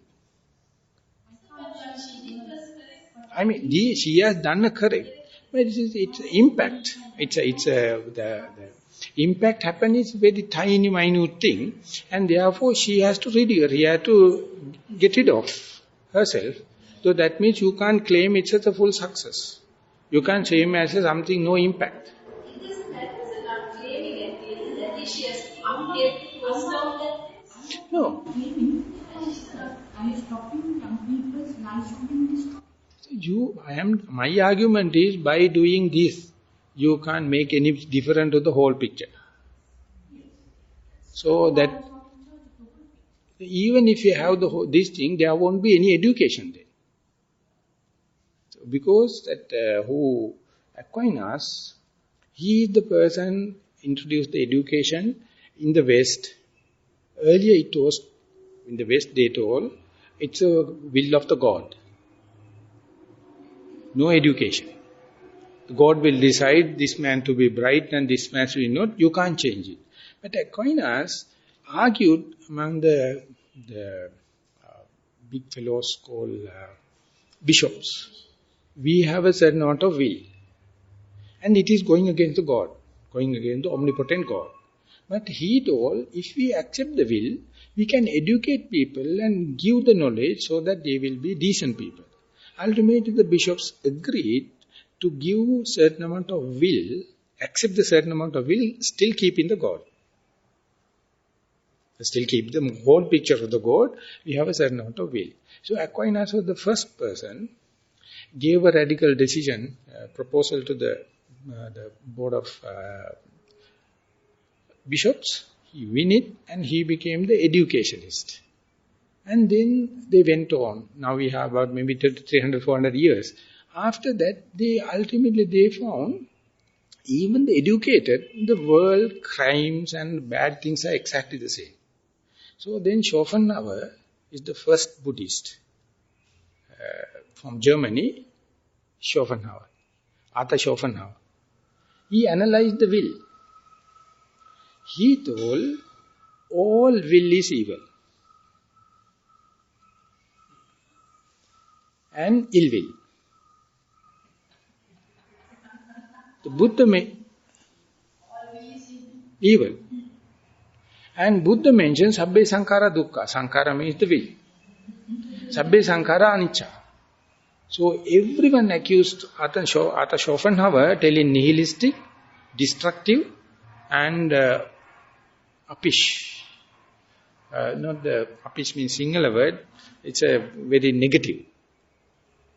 Speaker 1: I mean, she has done a correct, but it's impact. The impact happen is very tiny, minute thing, and therefore she has to reduce. He has to get rid of herself. So that means you can't claim it's a full success. You can't say it as something no impact.
Speaker 3: It doesn't matter if you're not claiming it. That is, she has able to stop that.
Speaker 1: No.
Speaker 2: I am stopping young people's lives from being destroyed.
Speaker 1: My argument is, by doing this, you can't make any difference to the whole picture. So that, even if you have this thing, there won't be any education then. So because that who Aquinas, he is the person introduced the education in the West. Earlier it was, in the West they told, it's a will of the God. No education. God will decide this man to be bright and this man to be not. You can't change it. But Aquinas argued among the big fellows called bishops. We have a certain amount of will. And it is going against the God, going against the omnipotent God. But he told, if we accept the will, we can educate people and give the knowledge so that they will be decent people. Ultimately, the bishops agreed to give certain amount of will, accept the certain amount of will, still keep in the God. Still keep the whole picture of the God, we have a certain amount of will. So Aquinas was the first person, gave a radical decision, proposal to the board of bishops. He win it and he became the educationist. And then they went on. Now we have about maybe 300, 400 years. After that, they found, even the educated, the world, crimes and bad things are exactly the same. So then Schopenhauer is the first Buddhist from Germany, Arthur Schopenhauer. He analyzed the will. He told, all will is evil. and ill will. The Buddha evil. And Buddha mentions Sabbe Sankara Dukkha. Sankara means the will. Sabbe Sankara Anicca. So everyone accused Ata Schopenhauer telling nihilistic, destructive and uppish. Not the uppish means singular word, it's a very negative.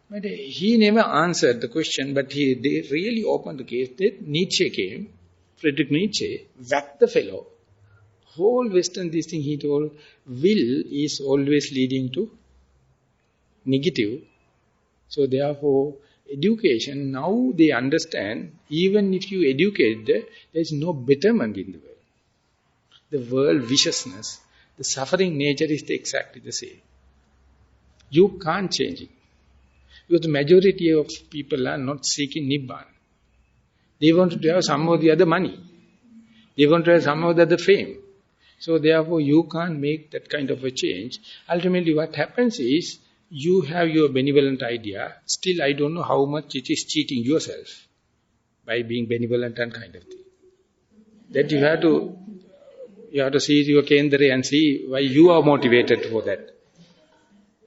Speaker 1: But he never answered the question, but they really opened the case that Nietzsche came, Friedrich Nietzsche, whacked the fellow. Whole Western this thing he told, will is always leading to negative. So therefore, education, now they understand, even if you educate, there is no betterment in the world. The world viciousness, the suffering nature is exactly the same. You can't change it. Because the majority of people are not seeking Nibbana. They want to have some or the other money. They want to have some or the other fame. So therefore you can't make that kind of a change. Ultimately what happens is, you have your benevolent idea, still I don't know how much it is cheating yourself by being benevolent and kind of thing. That you have to see your Kendra and see why you are motivated for that.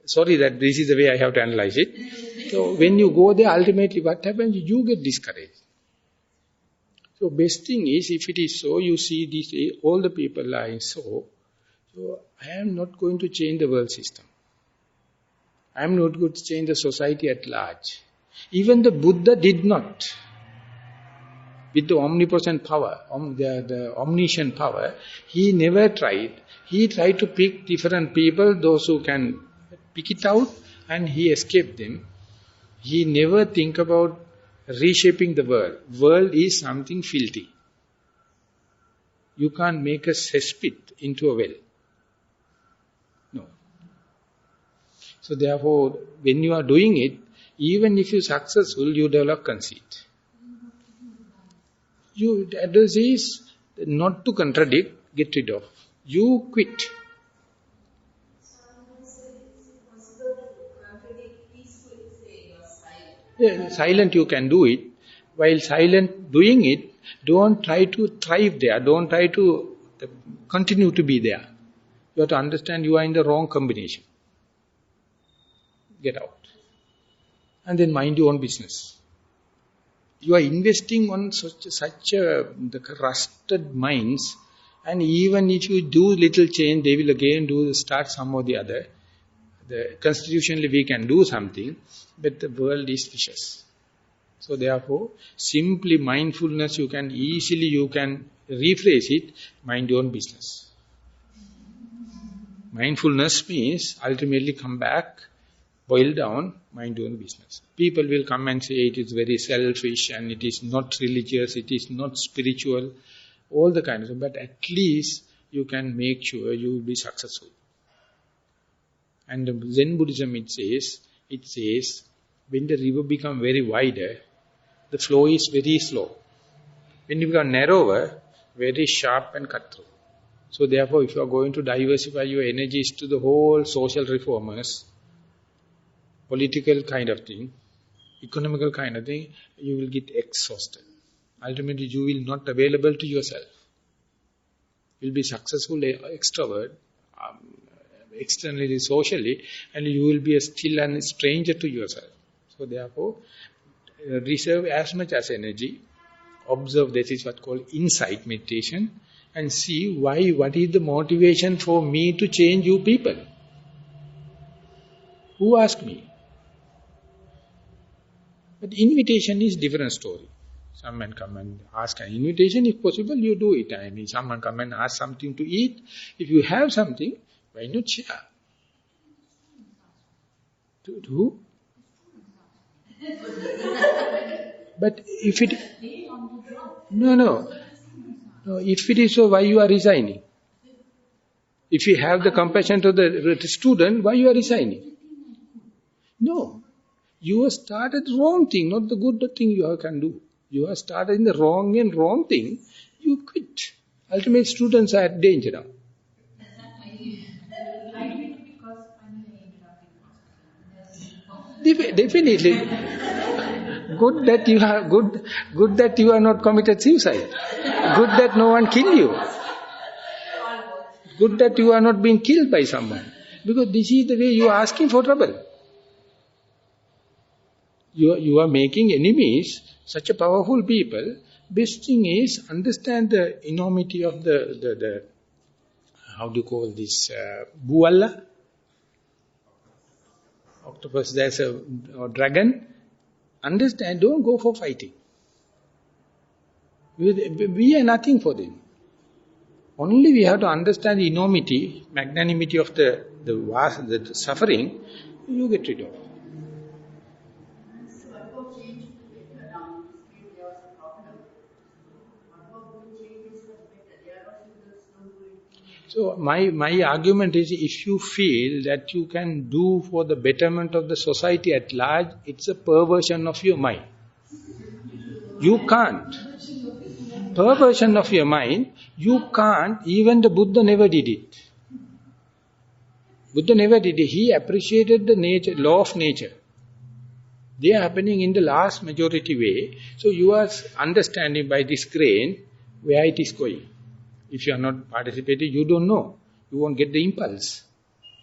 Speaker 1: Sorry that this is the way I have to analyze it. So when you go there, ultimately what happens, you get discouraged. So best thing is, if it is so, you see this, all the people are so I am not going to change the world system. I am not going to change the society at large. Even the Buddha did not. With the omnipotent power, the omniscient power, he never tried. He tried to pick different people, those who can pick it out, and he escaped them. He never think about reshaping the world. World is something filthy. You can't make a cesspit into a well. No. So therefore, when you are doing it, even if you are successful, you develop conceit. The address is not to contradict, get rid of. You quit. Yeah, silent you can do it. While silent doing it, don't try to thrive there. Don't try to continue to be there. You have to understand you are in the wrong combination. Get out. And then mind your own business. You are investing on the rusted minds, and even if you do little change, they will again start some or the other. Constitutionally we can do something, but the world is vicious. So therefore, simply mindfulness, you can rephrase it, mind your own business. Mindfulness means ultimately come back, boil down, mind your own business. People will come and say it is very selfish and it is not religious, it is not spiritual, all the kind of stuff. But at least you can make sure you will be successful. And Zen Buddhism it says, when the river becomes very wider, the flow is very slow. When you become narrower, very sharp and cutthroat. So therefore, if you are going to diversify your energies to the whole social reformers, political kind of thing, economical kind of thing, you will get exhausted. Ultimately, you will not available to yourself. You will be successful extrovert, externally, socially, and you will be still a stranger to yourself. So therefore, reserve as much as energy, observe, that is what called insight meditation, and see what is the motivation for me to change you people. Who asked me? But invitation is different story. Someone come and ask an invitation, if possible you do it. I mean, someone come and ask something to eat. If you have something, why not share? To who? But if it... No. If it is so, why you are resigning? If you have the compassion to the student, why you are resigning? No. You have started wrong thing, not the good thing you can do. You have started in the wrong thing, you quit. Ultimate students are at danger now. Definitely. Good that you are not committed suicide. Good that no one killed you. Good that you are not being killed by someone. Because this is the way you are asking for trouble. You are making enemies, such a powerful people. Best thing is understand the enormity of the how do you call this, bualla? Octopus, there's a dragon. Understand, don't go for fighting. We are nothing for them. Only we have to understand the enormity, magnanimity of the suffering, you get rid of.
Speaker 2: So what about change to better now? There was a problem. What about doing changes for better? There are also those
Speaker 1: So my argument is, if you feel that you can do for the betterment of the society at large, it's a perversion of your mind. You can't. Perversion of your mind, you can't. Even the Buddha never did it. Buddha never did it. He appreciated the nature, law of nature. They are happening in the last majority way. So you are understanding by this grain where it is going. If you are not participating, you don't know. You won't get the impulse.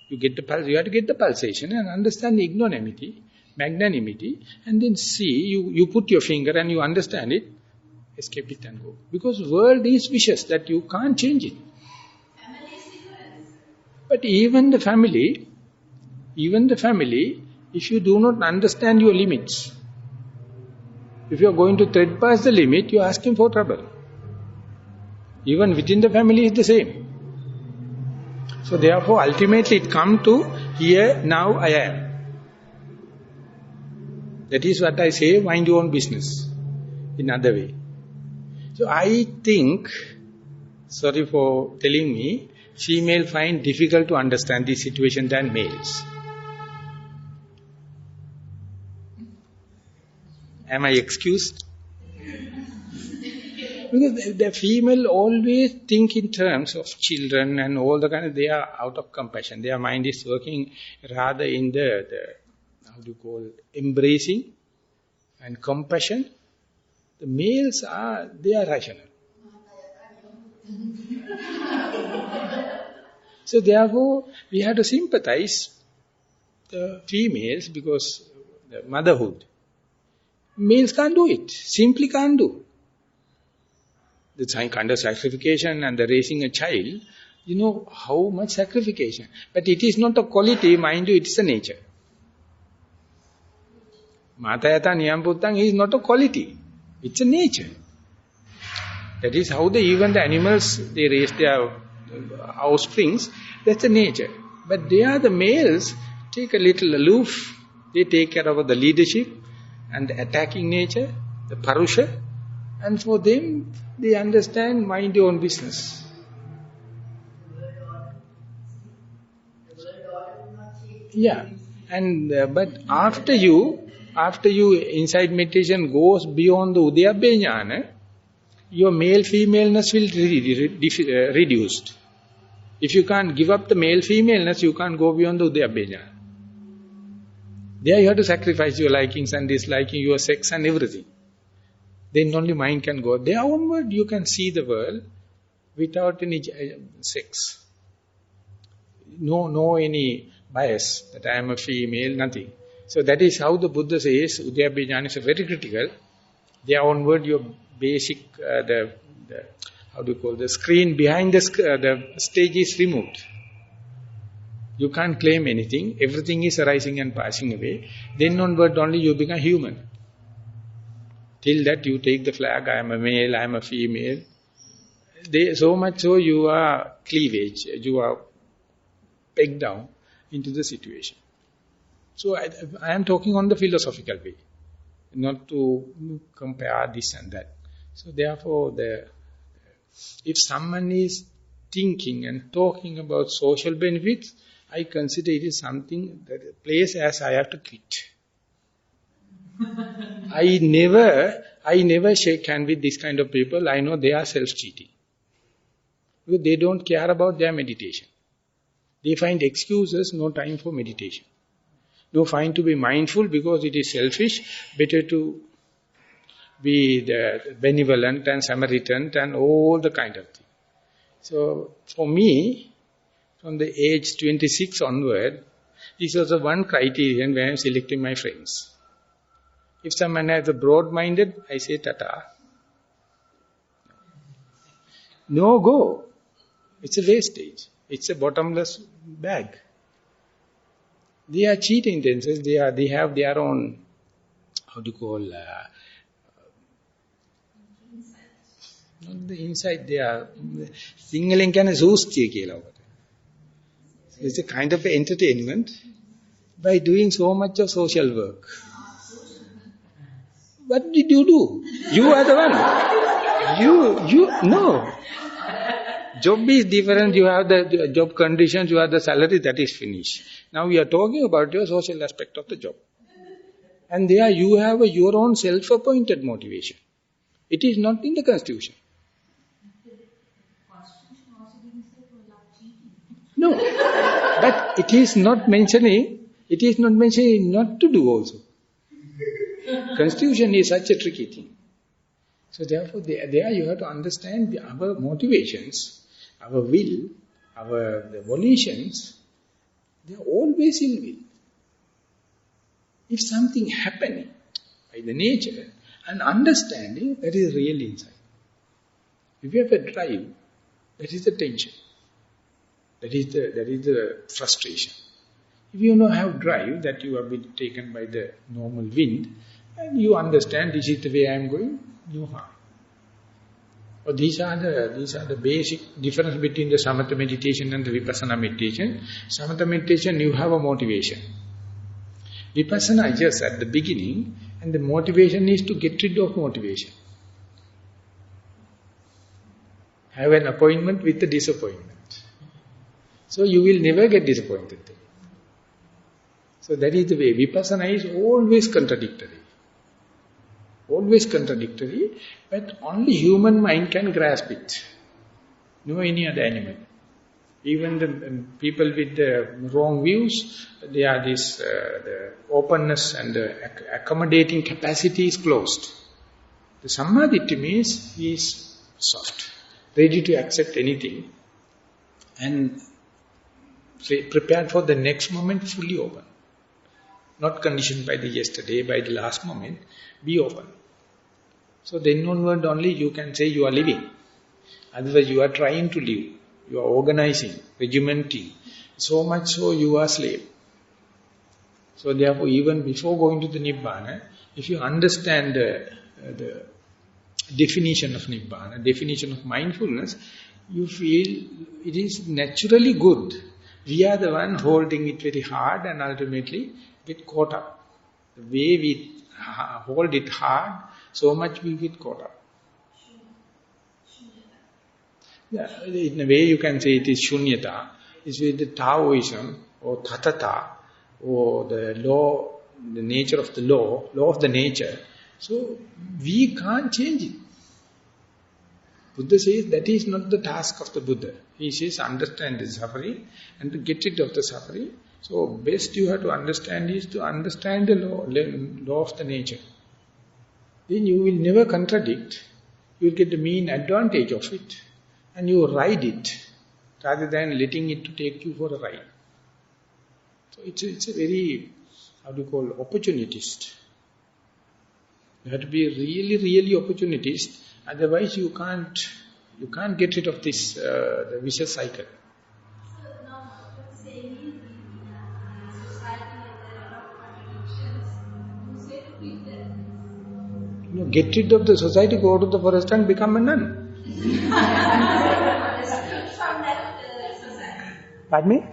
Speaker 1: You get the pulse. You have to get the pulsation and understand the equanimity, magnanimity, and then see, you put your finger and you understand it, escape it and go. Because world is vicious that you can't change it. But even the family, if you do not understand your limits, if you are going to tread past the limit, you are asking for trouble. Even within the family is the same. So therefore, ultimately it comes to here, now I am. That is what I say, mind your own business. In other way. So I think, sorry for telling me, female find difficult to understand this situation than males. Am I excused? Because the female always think in terms of children and all the kind of, they are out of compassion. Their mind is working rather in the how do you call, embracing and compassion. The males they are rational. So therefore, we have to sympathize the females because the motherhood. Males can't do it, simply can't do. The kind of sacrification and the raising a child, you know how much sacrification. But it is not a quality, mind you, it's a nature. Matayata Niyamputtang is not a quality, it's a nature. That is how even the animals, they raise their offsprings, that's a nature. But they are the males, take a little aloof, they take care of the leadership and the attacking nature, the parusha, and for them, they understand, mind your own business. Yeah, and but after you inside meditation goes beyond the Udayabbe Jnana, your male-femaleness will reduced. If you can't give up the male-femaleness, you can't go beyond the Udayabbe Jnana. There you have to sacrifice your likings and disliking, your sex and everything. Then only mind can go. There onward you can see the world without any sex. No any bias that I am a female, nothing. So that is how the Buddha says, Udayabbe Jnana is very critical. There onward your basic, how do you call, the screen behind the stage is removed. You can't claim anything. Everything is arising and passing away. Then onward only you become human. Till that you take the flag, I am a male, I am a female. So much so you are cleavage, you are pegged down into the situation. So I am talking on the philosophical way, not to compare this and that. So therefore, if someone is thinking and talking about social benefits, I consider it is something, that a place as I have to quit. I never shake hands with this kind of people. I know they are self-cheating. Because they don't care about their meditation. They find excuses, no time for meditation. Do find to be mindful because it is selfish. Better to be the benevolent and Samaritan and all the kind of thing. So, for me, from the age 26 onward, this was the one criterion when I am selecting my friends. If someone has a broad-minded, I say tata. No go. It's a wastage. It's a bottomless bag. They are cheating themselves. They have their own, not the inside, they are Singaling kind of zoosthiya. It's a kind of entertainment by doing so much of social work. What did you do? You are the one. No. Job is different, you have the job conditions, you have the salary, that is finished. Now we are talking about your social aspect of the job. And there you have your own self-appointed motivation. It is not in the constitution. No, but it is not mentioning not to do also. Constitution is such a tricky thing. So therefore, there you have to understand our motivations, our will, the volitions, they are always ill will. If something happening by the nature and understanding, that is real insight. If you have a drive, that is the tension. That is the frustration. If you don't have drive, that you have been taken by the normal wind, and you understand this is the way I am going, no harm. But these are the basic difference between the samatha meditation and the vipassana meditation. Samatha meditation, you have a motivation. Vipassana is just at the beginning, and the motivation is to get rid of motivation. Have an appointment with the disappointment. So you will never get disappointed. So that is the way. Vipassana is always contradictory. Always contradictory, but only human mind can grasp it. No any other animal. Even the people with the wrong views, they are this, the openness and the accommodating capacity is closed. The Sammaditthi means he is soft, ready to accept anything and prepared for the next moment, fully open. Not conditioned by the yesterday, by the last moment, be open. So then onward only you can say you are living. Otherwise you are trying to live. You are organizing, regimenting. So much so you are slave. So therefore even before going to the Nibbana, if you understand the definition of Nibbana, definition of mindfulness, you feel it is naturally good. We are the one holding it very hard and ultimately get caught up. The way we hold it hard, so much we get caught up. Yeah, in a way you can say it is shunyata. It's with the Taoism or tatata or the law, the nature of the law of the nature. So we can't change it. Buddha says that is not the task of the Buddha. He says understand the suffering and to get rid of the suffering. So best you have to understand is to understand the law of the nature. Then you will never contradict. You will get the mean advantage of it. And you ride it rather than letting it to take you for a ride. So it's a very, opportunist. You have to be really, really opportunist. Otherwise you can't get rid of this the vicious cycle.
Speaker 3: So now what's saying is society and there are contradictions. You say to quit them.
Speaker 1: No, get rid of the society, go to the forest and become a nun. Pardon me?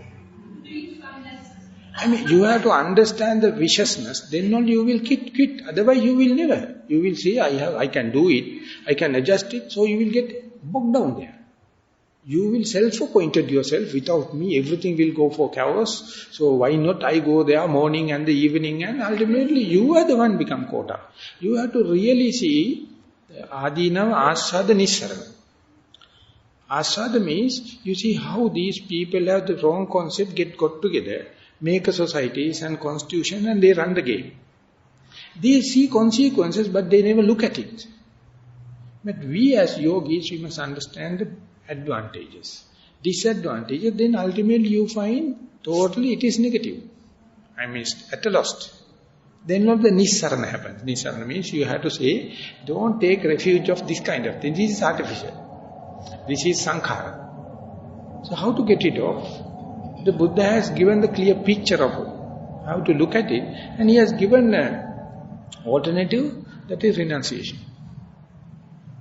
Speaker 1: I mean, you have to understand the viciousness, then only you will quit. Otherwise you will never. You will say, I can do it, I can adjust it, so you will get bogged down there. You will self-appointed yourself, without me everything will go for chaos, so why not I go there morning and the evening, and ultimately you are the one become caught up. You have to really see the Adinava Asada Nissarana. Asada means, you see how these people have the wrong concept got together. make a societies and constitution and they run the game. They see consequences but they never look at it. But we as yogis, we must understand the advantages. Disadvantages, then ultimately you find totally it is negative. I mean, at a loss. Then what the Nissarana happens. Nissarana means you have to say, don't take refuge of this kind of thing. This is artificial. This is sankhara. So how to get it off? The Buddha has given the clear picture of how to look at it. And he has given an alternative, that is renunciation.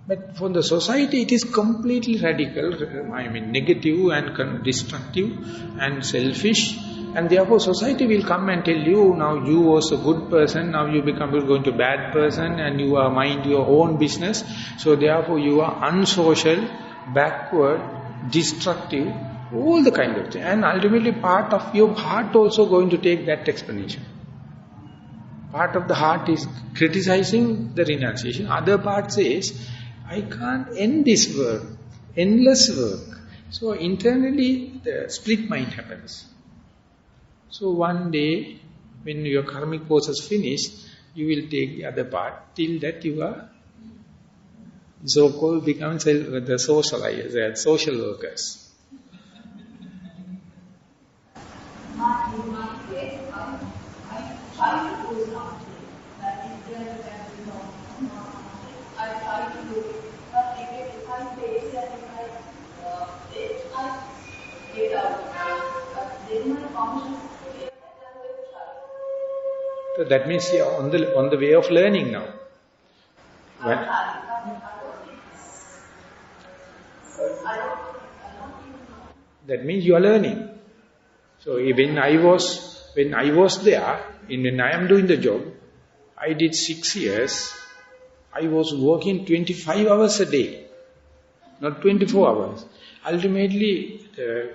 Speaker 1: But for the society, it is completely radical, I mean negative and destructive and selfish. And therefore society will come and tell you, now you was a good person, now you become going to bad person and you are mind your own business. So therefore you are unsocial, backward, destructive, all the kind of thing. And ultimately part of your heart also going to take that explanation. Part of the heart is criticizing the renunciation. Other part says, I can't end this work, endless work. So internally the split mind happens. So one day, when your karmic course is finished, you will take the other part. Till that you are so-called become the socializers, social workers.
Speaker 2: In my case, I try to do something that is there and I try to do it. But if I face and if I get out, but then my conscience.
Speaker 1: So that means you are on the way of learning now. That means you are learning. So when I was there, when I am doing the job, I did 6 years. I was working 25 hours a day, not 24 hours. Ultimately, the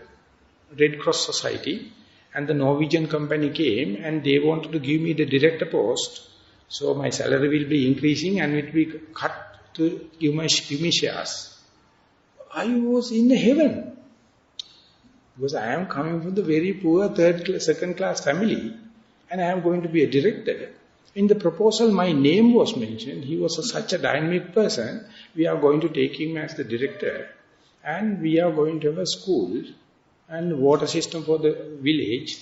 Speaker 1: Red Cross Society and the Norwegian company came and they wanted to give me the director post. So my salary will be increasing and it will be cut to give me shares. I was in heaven. Because I am coming from the very poor second class family and I am going to be a director. In the proposal my name was mentioned. He was such a dynamic person. We are going to take him as the director and we are going to have a school and water system for the village,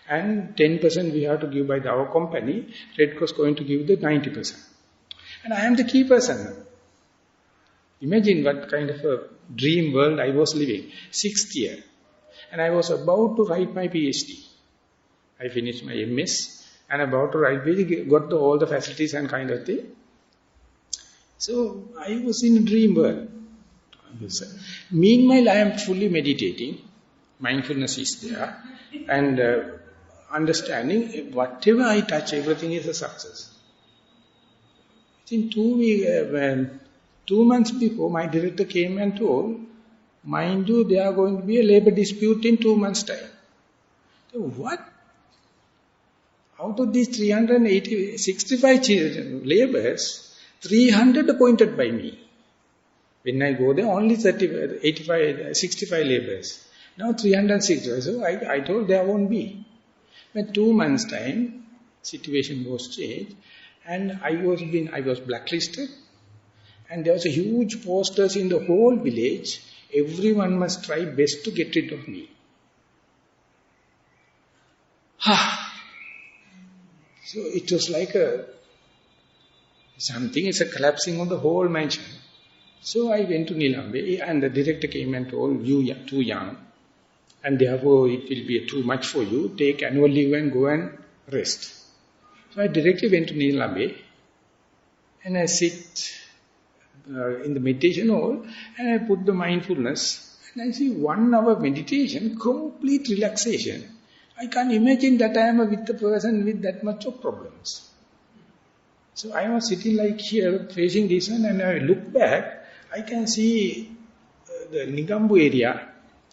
Speaker 1: and 10% we have to give by our company. Red Cross going to give the 90%. And I am the key person. Imagine what kind of a dream world I was living. 6th year. And I was about to write my PhD. I finished my MS and about to write PhD, got all the facilities and kind of thing. So I was in a dream world. Meanwhile, I am fully meditating. Mindfulness is there, and understanding whatever I touch, everything is a success. In 2 months before, my director came and told, mind you, there are going to be a labor dispute in 2 months' time. So what? Out of these 365 laborers, 300 appointed by me. When I go there, only 65 laborers. Now 360. So I told there won't be. But 2 months' time, situation was changed, and I was blacklisted, and there was a huge posters in the whole village. Everyone must try best to get rid of me. So it was like something is collapsing on the whole mansion. So I went to Nilambe, and the director came and told, you are too young, and therefore it will be too much for you. Take annual leave and go and rest. So I directly went to Nilambe, and I sit in the meditation hall, and I put the mindfulness, and I see 1 hour meditation, complete relaxation. I can't imagine that I am with a person with that much of problems. So I was sitting like here, facing this one, and I look back, I can see the Nigambu area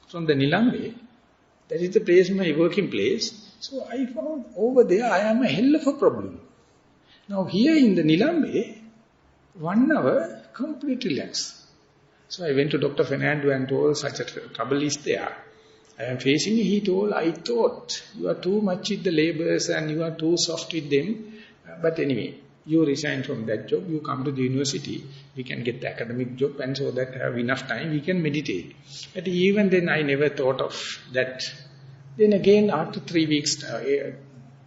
Speaker 1: from the Nilambe. That is the place, my working place. So I found over there, I am a hell of a problem. Now here in the Nilambe, 1 hour, complete relax. So I went to Dr. Fernando and told such a trouble is there. I am facing, he told, I thought you are too much with the labours and you are too soft with them. But anyway, you resign from that job, you come to the university, we can get the academic job and so that have enough time, we can meditate. But even then I never thought of that. Then again after 3 weeks,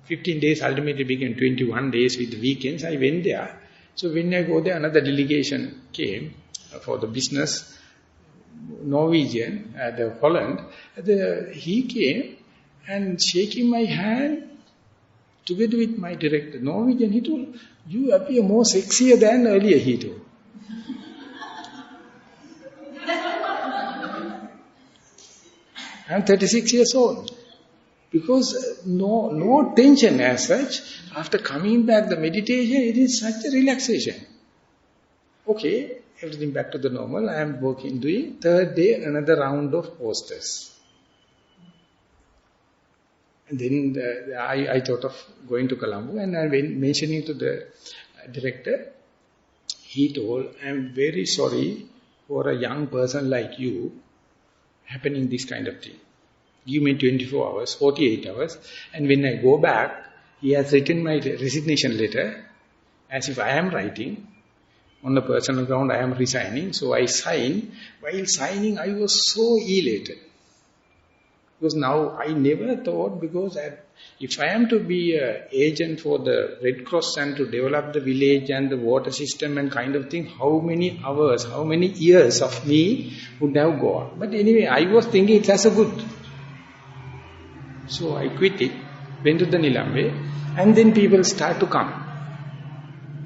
Speaker 1: 15 days ultimately became 21 days with the weekends, I went there. So when I go there, another delegation came for the business, Norwegian, the Holland. He came and shaking my hand together with my director, Norwegian. He told, you appear more sexier than earlier, he told. I'm 36 years old. Because no tension as such. After coming back, the meditation, it is such a relaxation. Okay, everything back to the normal. I am working, doing. Third day, another round of posters. And then I thought of going to Colombo and I went mentioning to the director. He told, I am very sorry for a young person like you happening this kind of thing. Give me 24 hours, 48 hours. And when I go back, he has written my resignation letter as if I am writing. On the personal ground, I am resigning. So I signed. While signing, I was so elated. Because now I never thought, because if I am to be an agent for the Red Cross and to develop the village and the water system and kind of thing, how many hours, how many years of me would have gone. But anyway, I was thinking it as a good. So I quit it, went to the Nilambe, and then people start to come.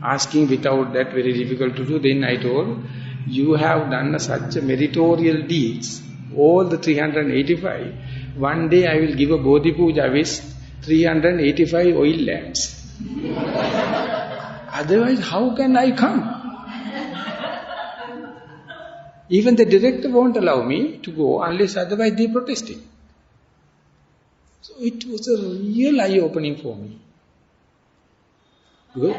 Speaker 1: Asking without that, very difficult to do. Then I told, you have done such a meritorial deeds, all the 385. One day I will give a Bodhi Puja with 385 oil lamps. Otherwise, how can I come? Even the director won't allow me to go unless otherwise they protesting. So it was a real eye-opening for me. Because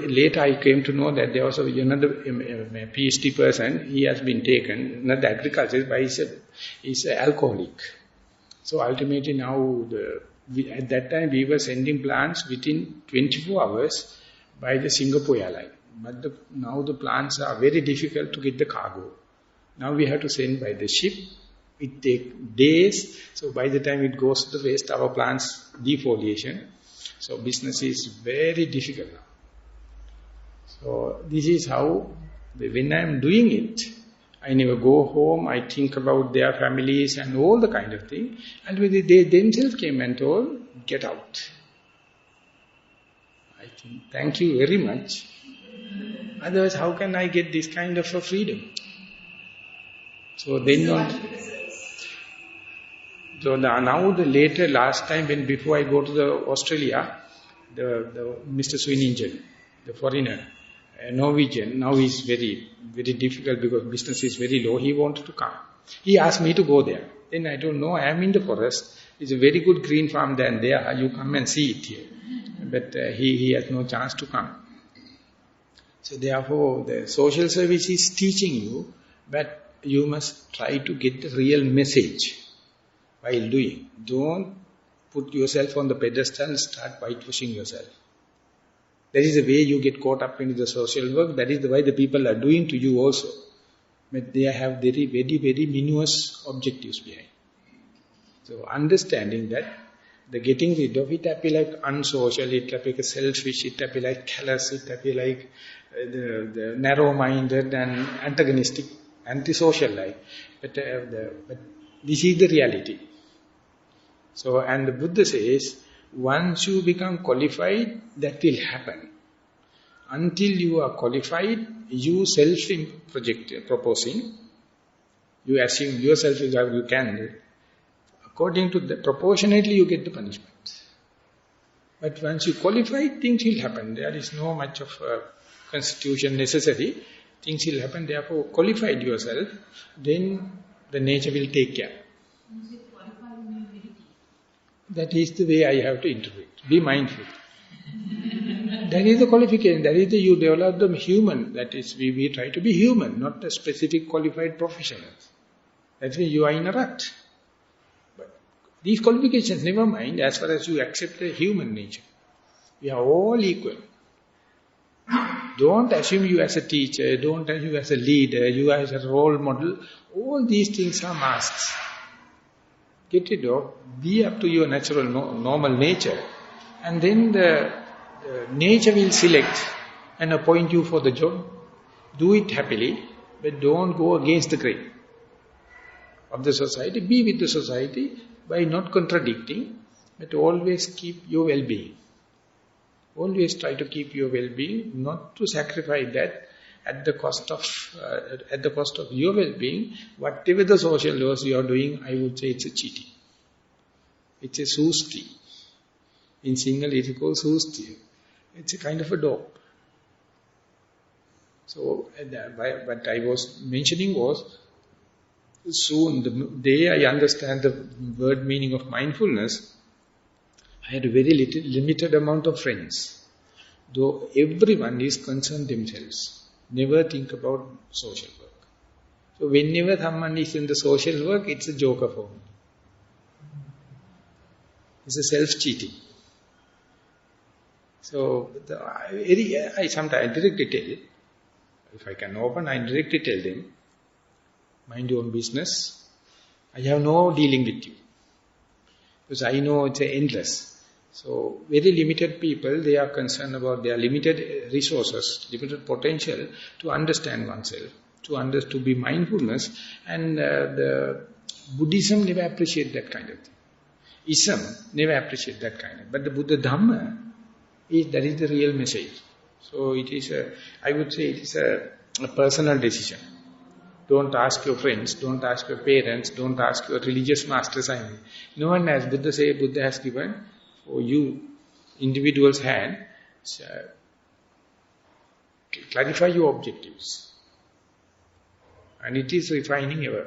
Speaker 1: later I came to know that there was another PhD person, he has been taken, not agriculture, but he's an alcoholic. So ultimately now, at that time we were sending plants within 24 hours by the Singapore airline. But now the plants are very difficult to get the cargo. Now we have to send by the ship. It takes days, so by the time it goes to the waste, our plants defoliation. So business is very difficult now. So this is how, when I am doing it, I never go home, I think about their families and all the kind of thing. And they themselves came and told, get out. I think, thank you very much. Otherwise, how can I get this kind of a freedom? So then now the later, last time, before I go to the Australia, the Mr. Swiningen, the foreigner, Norwegian, now he's very, very difficult because business is very low. He wanted to come. He asked me to go there. Then I don't know, I am in the forest. It's a very good green farm than there. You come and see it here. But he has no chance to come. So therefore, the social service is teaching you, but you must try to get the real message while doing. Don't put yourself on the pedestal and start whitewashing yourself. That is the way you get caught up into the social work. That is the way the people are doing to you also. But they have very, very, very minuous objectives behind. So understanding that, the getting rid of it appear like unsocial, it appear like selfish, it appear like callous, it appear like the narrow-minded and antagonistic, antisocial life. But this is the reality. So, and the Buddha says, once you become qualified, that will happen. Until you are qualified, you self-proposing, you assume yourself is how you can do. According to the, proportionately you get the punishment. But once you qualify, things will happen. There is no much of a constitution necessary. Things will happen. Therefore, qualified yourself, then the nature will take care. That is the way I have to interpret. Be mindful. That is the qualification. That is the you develop the human. That is, we try to be human, not a specific qualified professionals. That means you are in a rut. But these qualifications, never mind, as far as you accept the human nature. We are all equal. Don't assume you as a teacher, don't assume you as a leader, you as a role model. All these things are masks. Get rid of, be up to your natural, normal nature. And then the nature will select and appoint you for the job. Do it happily, but don't go against the grain of the society. Be with the society by not contradicting, but always keep your well-being. Always try to keep your well-being, not to sacrifice that at the cost of your well-being. Whatever the social laws you are doing, I would say it's a cheating. It's a susti. In Sinhala it is called susti. It's a kind of a dope. So what I was mentioning was, soon the day I understand the word meaning of mindfulness, I had a very limited amount of friends. Though everyone is concerned themselves. Never think about social work. So whenever someone is in the social work, it's a joker for me. It's a self-cheating. So I sometimes directly tell, if I can open, I directly tell them, mind your own business. I have no dealing with you. Because I know it's endless. So, very limited people, they are concerned about their limited resources, limited potential to understand oneself, to be mindfulness. And the Buddhism never appreciate that kind of thing. Islam never appreciate that kind of. But the Buddha Dhamma, that is the real message. So, it is I would say it is a personal decision. Don't ask your friends, don't ask your parents, don't ask your religious masters. No one has, Buddha has given for you, individual's hand, clarify your objectives. And it is refining ever.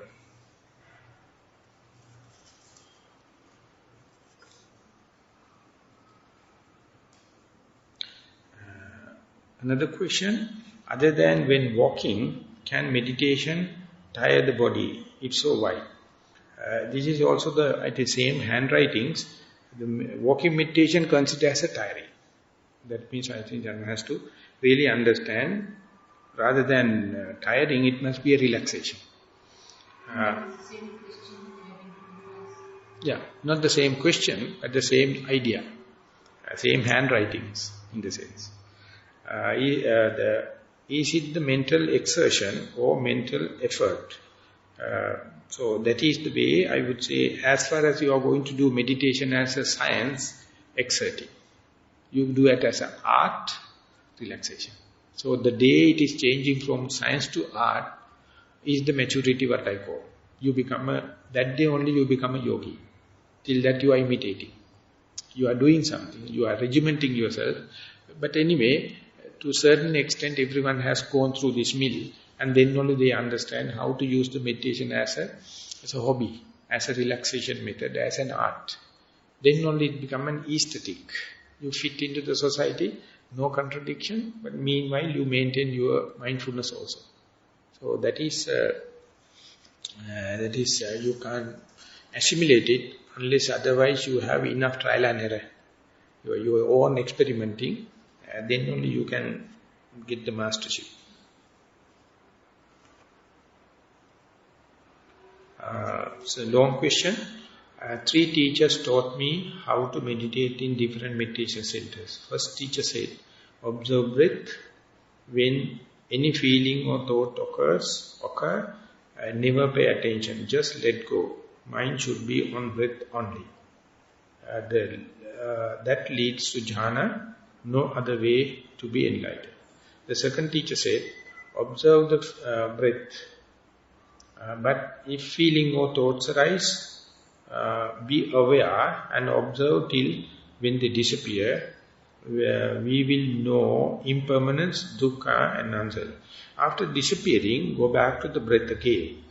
Speaker 1: Another question, other than when walking, can meditation tire the body? If so, why? This is also at the same handwritings. The walking meditation considered as a tiring. That means I think one has to really understand, rather than tiring, it must be a relaxation. Yeah, not the same question, but the same idea. Same handwritings, in the sense. Is it the mental exertion or mental effort? So that is the way I would say, as far as you are going to do meditation as a science, exerting. You do it as an art, relaxation. So the day it is changing from science to art is the maturity what I call. You become that day only you become a yogi. Till that you are imitating. You are doing something, you are regimenting yourself. But anyway, to a certain extent everyone has gone through this mill. And then only they understand how to use the meditation as a hobby, as a relaxation method, as an art. Then only it becomes an aesthetic. You fit into the society, no contradiction, but meanwhile you maintain your mindfulness also. So that is you can't assimilate it unless otherwise you have enough trial and error. Your own experimenting, then only you can get the mastership. It's a long question. 3 teachers taught me how to meditate in different meditation centers. First teacher said, observe breath. When any feeling or thought occur, never pay attention. Just let go. Mind should be on breath only. That leads to jhana. No other way to be enlightened. The second teacher said, observe the breath. But if feeling or thoughts arise, be aware and observe till when they disappear, we will know impermanence, dukkha and non-self. After disappearing, go back to the breath again.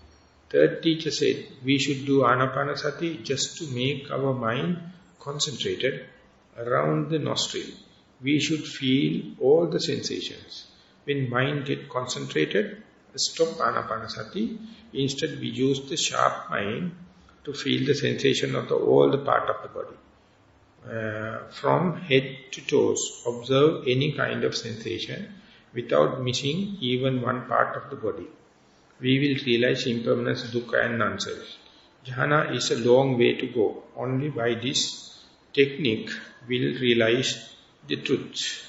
Speaker 1: Third teacher said, we should do anapanasati just to make our mind concentrated around the nostril. We should feel all the sensations. When mind gets concentrated, stop Anapanasati. Instead, we use the sharp mind to feel the sensation of all the part of the body. From head to toes, observe any kind of sensation without missing even one part of the body. We will realize impermanence, dukkha and non-self. Jhana is a long way to go. Only by this technique will realize the truth,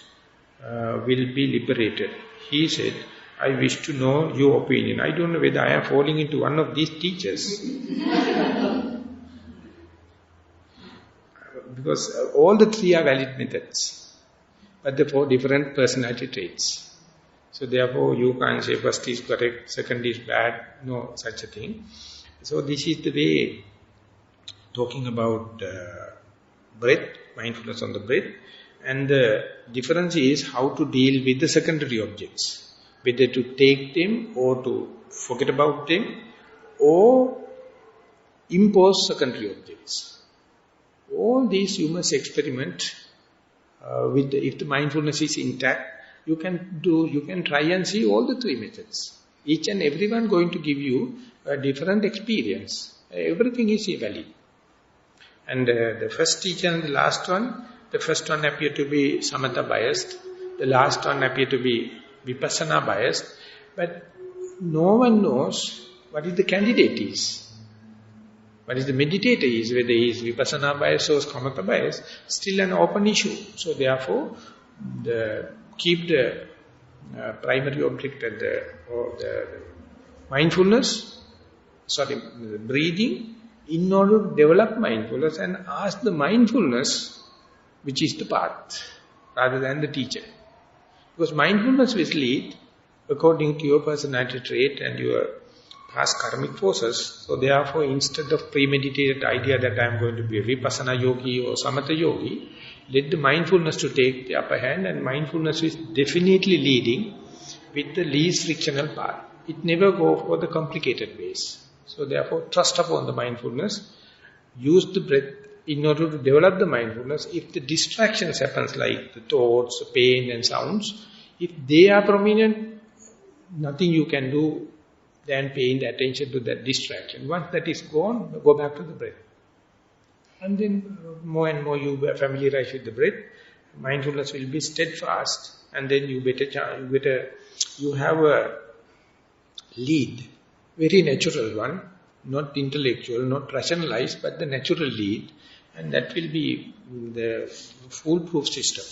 Speaker 1: will be liberated. He said, I wish to know your opinion. I don't know whether I am falling into one of these teachers. Because all the three are valid methods, but they're for different personality traits. So therefore you can't say first is correct, second is bad, no such a thing. So this is the way, talking about breath, mindfulness on the breath, and the difference is how to deal with the secondary objects. Whether to take them or to forget about them or impose secondary objects. All these you must experiment with. If the mindfulness is intact, you can try and see all the three methods. Each and everyone going to give you a different experience. Everything is valid. And the first teacher and the last one appear to be samatha biased. The last one appear to be vipassana biased. But no one knows what is the candidate is. What is the meditator is, whether he is vipassana biased or samatha biased, still an open issue. So therefore, keep the primary object at the mindfulness, breathing, in order to develop mindfulness and ask the mindfulness which is the path, rather than the teacher. Because mindfulness will lead according to your personality trait and your past karmic forces. So therefore, instead of premeditated idea that I am going to be a vipassana yogi or samatha yogi, let the mindfulness to take the upper hand, and mindfulness is definitely leading with the least frictional path. It never go for the complicated ways. So therefore, trust upon the mindfulness, use the breath in order to develop the mindfulness. If the distractions happens like the thoughts, pain and sounds, if they are prominent, nothing you can do than paying the attention to that distraction. Once that is gone, go back to the breath. And then more and more you familiarize with the breath, mindfulness will be steadfast, and then you have a lead, very natural one, not intellectual, not rationalized, but the natural lead, and that will be the foolproof system.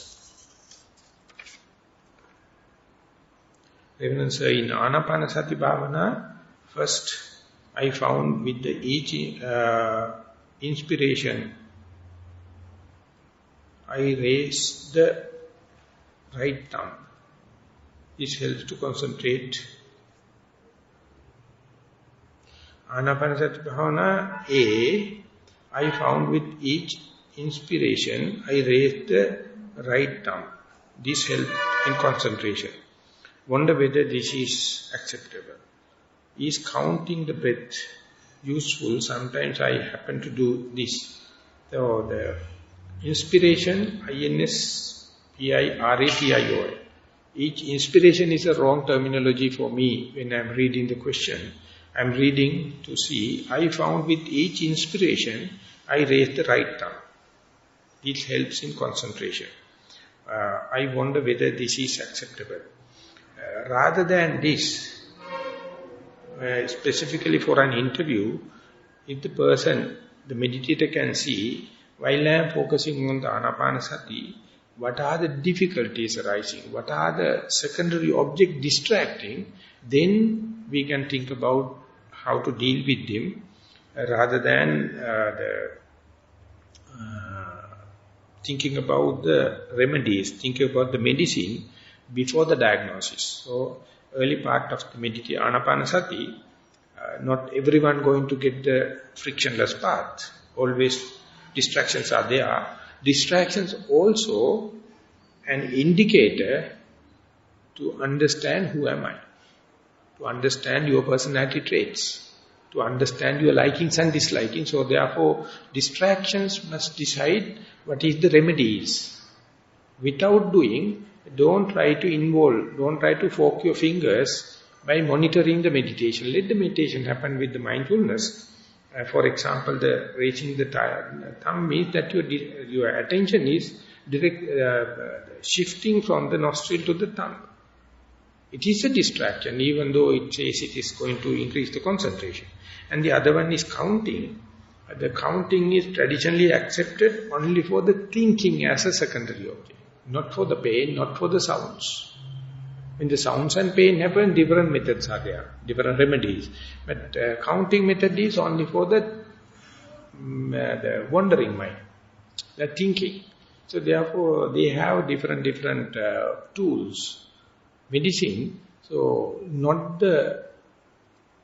Speaker 1: Reverend sir, in Anapanasati Bhavana, first I found with the each inspiration, I raise the right thumb. This helps to concentrate. Anapanasati Bhavana A, I found with each inspiration, I raise the right thumb. This helps in concentration. Wonder whether this is acceptable. Is counting the breath useful? Sometimes I happen to do this. So the inspiration, I-N-S-P-I-R-A-T-I-O-N. Each inspiration is a wrong terminology for me when I am reading the question. I am reading to see, I found with each inspiration, I raise the right thumb. This helps in concentration. I wonder whether this is acceptable. Rather than this, specifically for an interview, if the person, the meditator can see, while I am focusing on the Anapanasati, what are the difficulties arising, what are the secondary objects distracting, then we can think about how to deal with them, rather than thinking about the remedies, thinking about the medicine before the diagnosis. So, early part of the meditation, Anapanasati, not everyone going to get the frictionless path. Always distractions are there. Distractions also an indicator to understand who am I, to understand your personality traits, to understand your likings and dislikings. So therefore, distractions must decide what is the remedies. Without doing, don't try to involve, don't try to fork your fingers by monitoring the meditation. Let the meditation happen with the mindfulness. For example, the raising the thumb means that your attention is shifting from the nostril to the thumb. It is a distraction, even though it says it is going to increase the concentration. And the other one is counting. The counting is traditionally accepted only for the thinking as a secondary object. Not for the pain, not for the sounds. When the sounds and pain happen, different methods are there, different remedies. But counting method is only for the wandering mind, the thinking. So therefore, they have different tools, medicine. So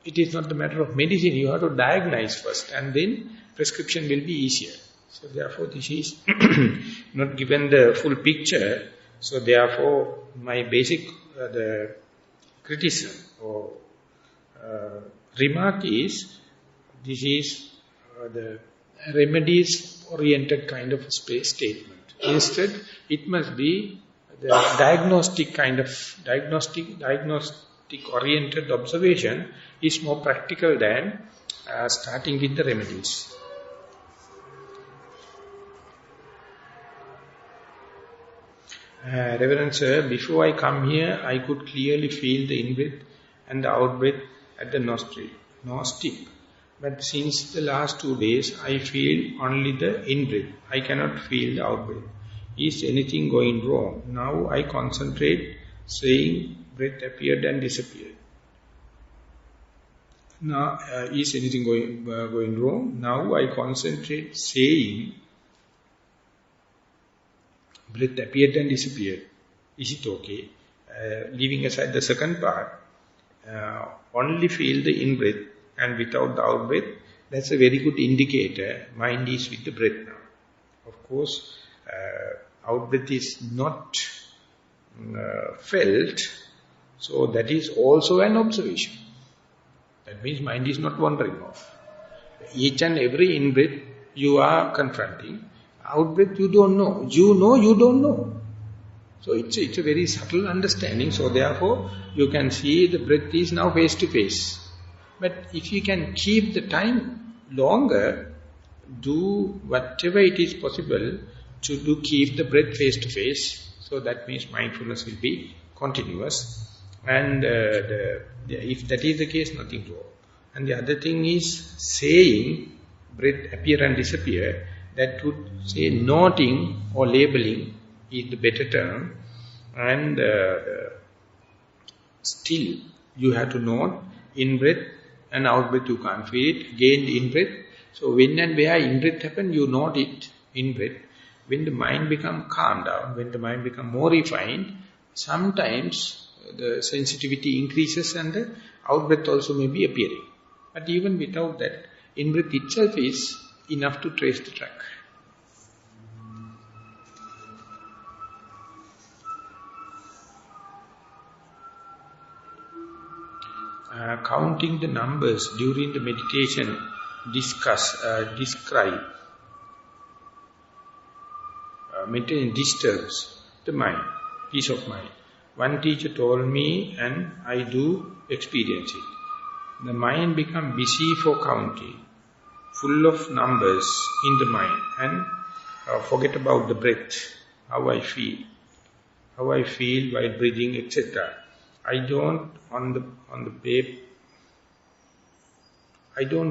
Speaker 1: it is not the matter of medicine. You have to diagnose first, and then prescription will be easier. So therefore, this is not given the full picture. So therefore, my basic the criticism or remark is, this is the remedies-oriented kind of statement. Instead, it must be the diagnostic kind of diagnostic-oriented observation is more practical than starting with the remedies. Reverend Sir, before I come here, I could clearly feel the in-breath and the out-breath at the nostril. But since the last 2 days, I feel only the in-breath. I cannot feel the out-breath. Is anything going wrong? Now I concentrate, saying breath appeared and disappeared. Now, is anything going wrong? Now I concentrate, saying breath appeared and disappeared. Is it okay? Leaving aside the second part, only feel the in-breath and without the out-breath. That's a very good indicator. Mind is with the breath now. Of course, out-breath is not felt, so that is also an observation. That means mind is not wandering off. Each and every in-breath you are confronting. Out-breath you don't know. You know you don't know. So it's a very subtle understanding. So therefore, you can see the breath is now face to face. But if you can keep the time longer, do whatever it is possible to keep the breath face to face. So that means mindfulness will be continuous. And if that is the case, nothing wrong. And the other thing is saying breath appear and disappear. That would say noting or labeling is the better term. And still you have to note in-breath and out-breath you can't feel it. Again in-breath. So when and where in-breath happen, you note it in-breath. When the mind become calmed down, when the mind become more refined, sometimes the sensitivity increases and the out-breath also may be appearing. But even without that, in-breath itself is enough to trace the track. Counting the numbers during the meditation describe. Meditation disturbs the mind, peace of mind. One teacher told me, and I do experience it. The mind becomes busy for counting, full of numbers in the mind, and forget about the breath, how I feel while breathing, etc. I don't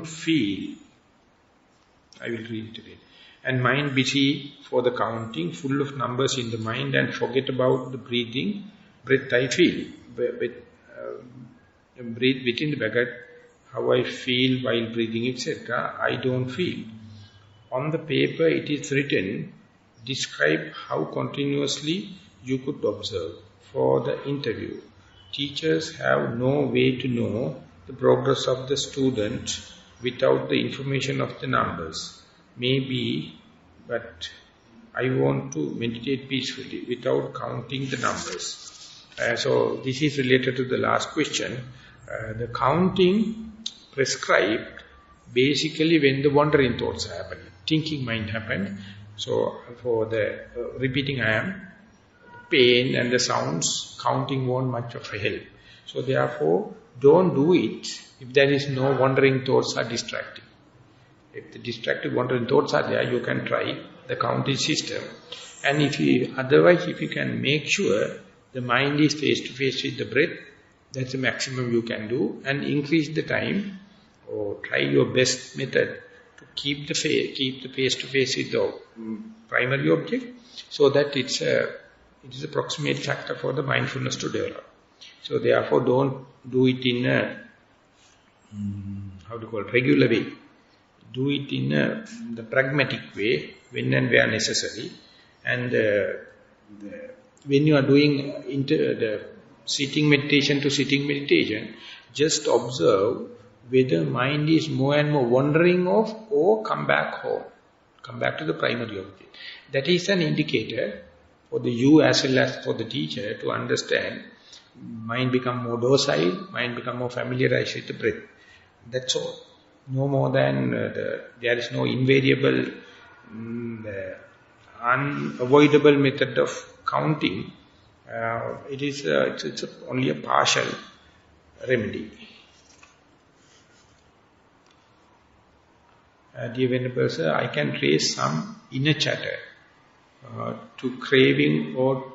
Speaker 1: feel, I will read it again. And mind busy for the counting, full of numbers in the mind, and forget about the breathing, breath I feel. Breathe within the bracket, how I feel while breathing, etc. I don't feel. On the paper it is written, describe how continuously you could observe. For the interview, teachers have no way to know the progress of the student without the information of the numbers. Maybe, but I want to meditate peacefully without counting the numbers. So this is related to the last question. The counting prescribed basically when the wandering thoughts happen, thinking mind happen. So for the repeating I am, pain and the sounds, counting won't much of a help. So therefore, don't do it if there is no wandering thoughts are distracting. If the distracted wandering thoughts are there, you can try the counting system. And otherwise, if you can make sure the mind is face to face with the breath, that's the maximum you can do, and increase the time, or try your best method to keep the face to face with the primary object, so that it is a proximate factor for the mindfulness to develop. So therefore, don't do it in a regular way. Do it in the pragmatic way, when and where necessary. And when you are doing the sitting meditation to sitting meditation, just observe whether mind is more and more wandering off or come back home, come back to the primary object. That is an indicator for the you as well as for the teacher to understand. Mind become more docile, mind become more familiarized with the breath. That's all. No more than there is no invariable, unavoidable method of counting. It's only a partial remedy. Dear Venerable Sir, I can trace some inner chatter to craving or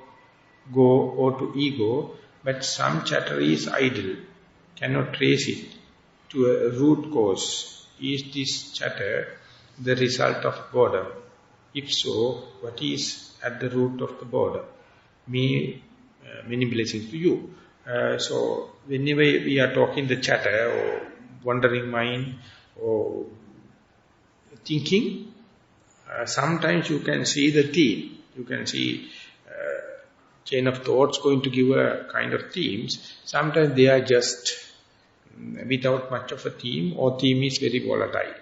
Speaker 1: to ego, but some chatter is idle, cannot trace it to a root cause. Is this chatter the result of boredom? If so, what is at the root of the boredom? Many blessings to you. So, whenever we are talking the chatter or wandering mind or thinking, sometimes you can see the theme. You can see chain of thoughts going to give a kind of themes. Sometimes they are just without much of a theme, or theme is very volatile.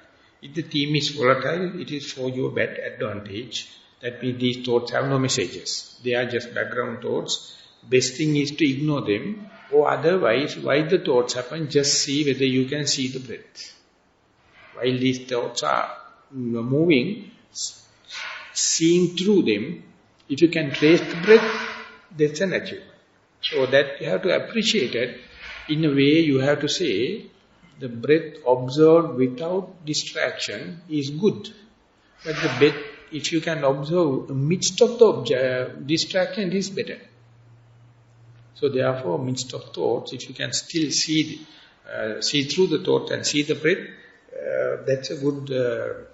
Speaker 1: If the theme is volatile, it is for your bad advantage. That means these thoughts have no messages. They are just background thoughts. Best thing is to ignore them, or otherwise, while the thoughts happen, just see whether you can see the breath. While these thoughts are moving, seeing through them, if you can trace the breath, that's an achievement. So that you have to appreciate it. In a way, you have to say, the breath observed without distraction is good. But the breath, if you can observe amidst of the distraction, it is better. So therefore, midst of thoughts, if you can still see through the thought and see the breath, that's a good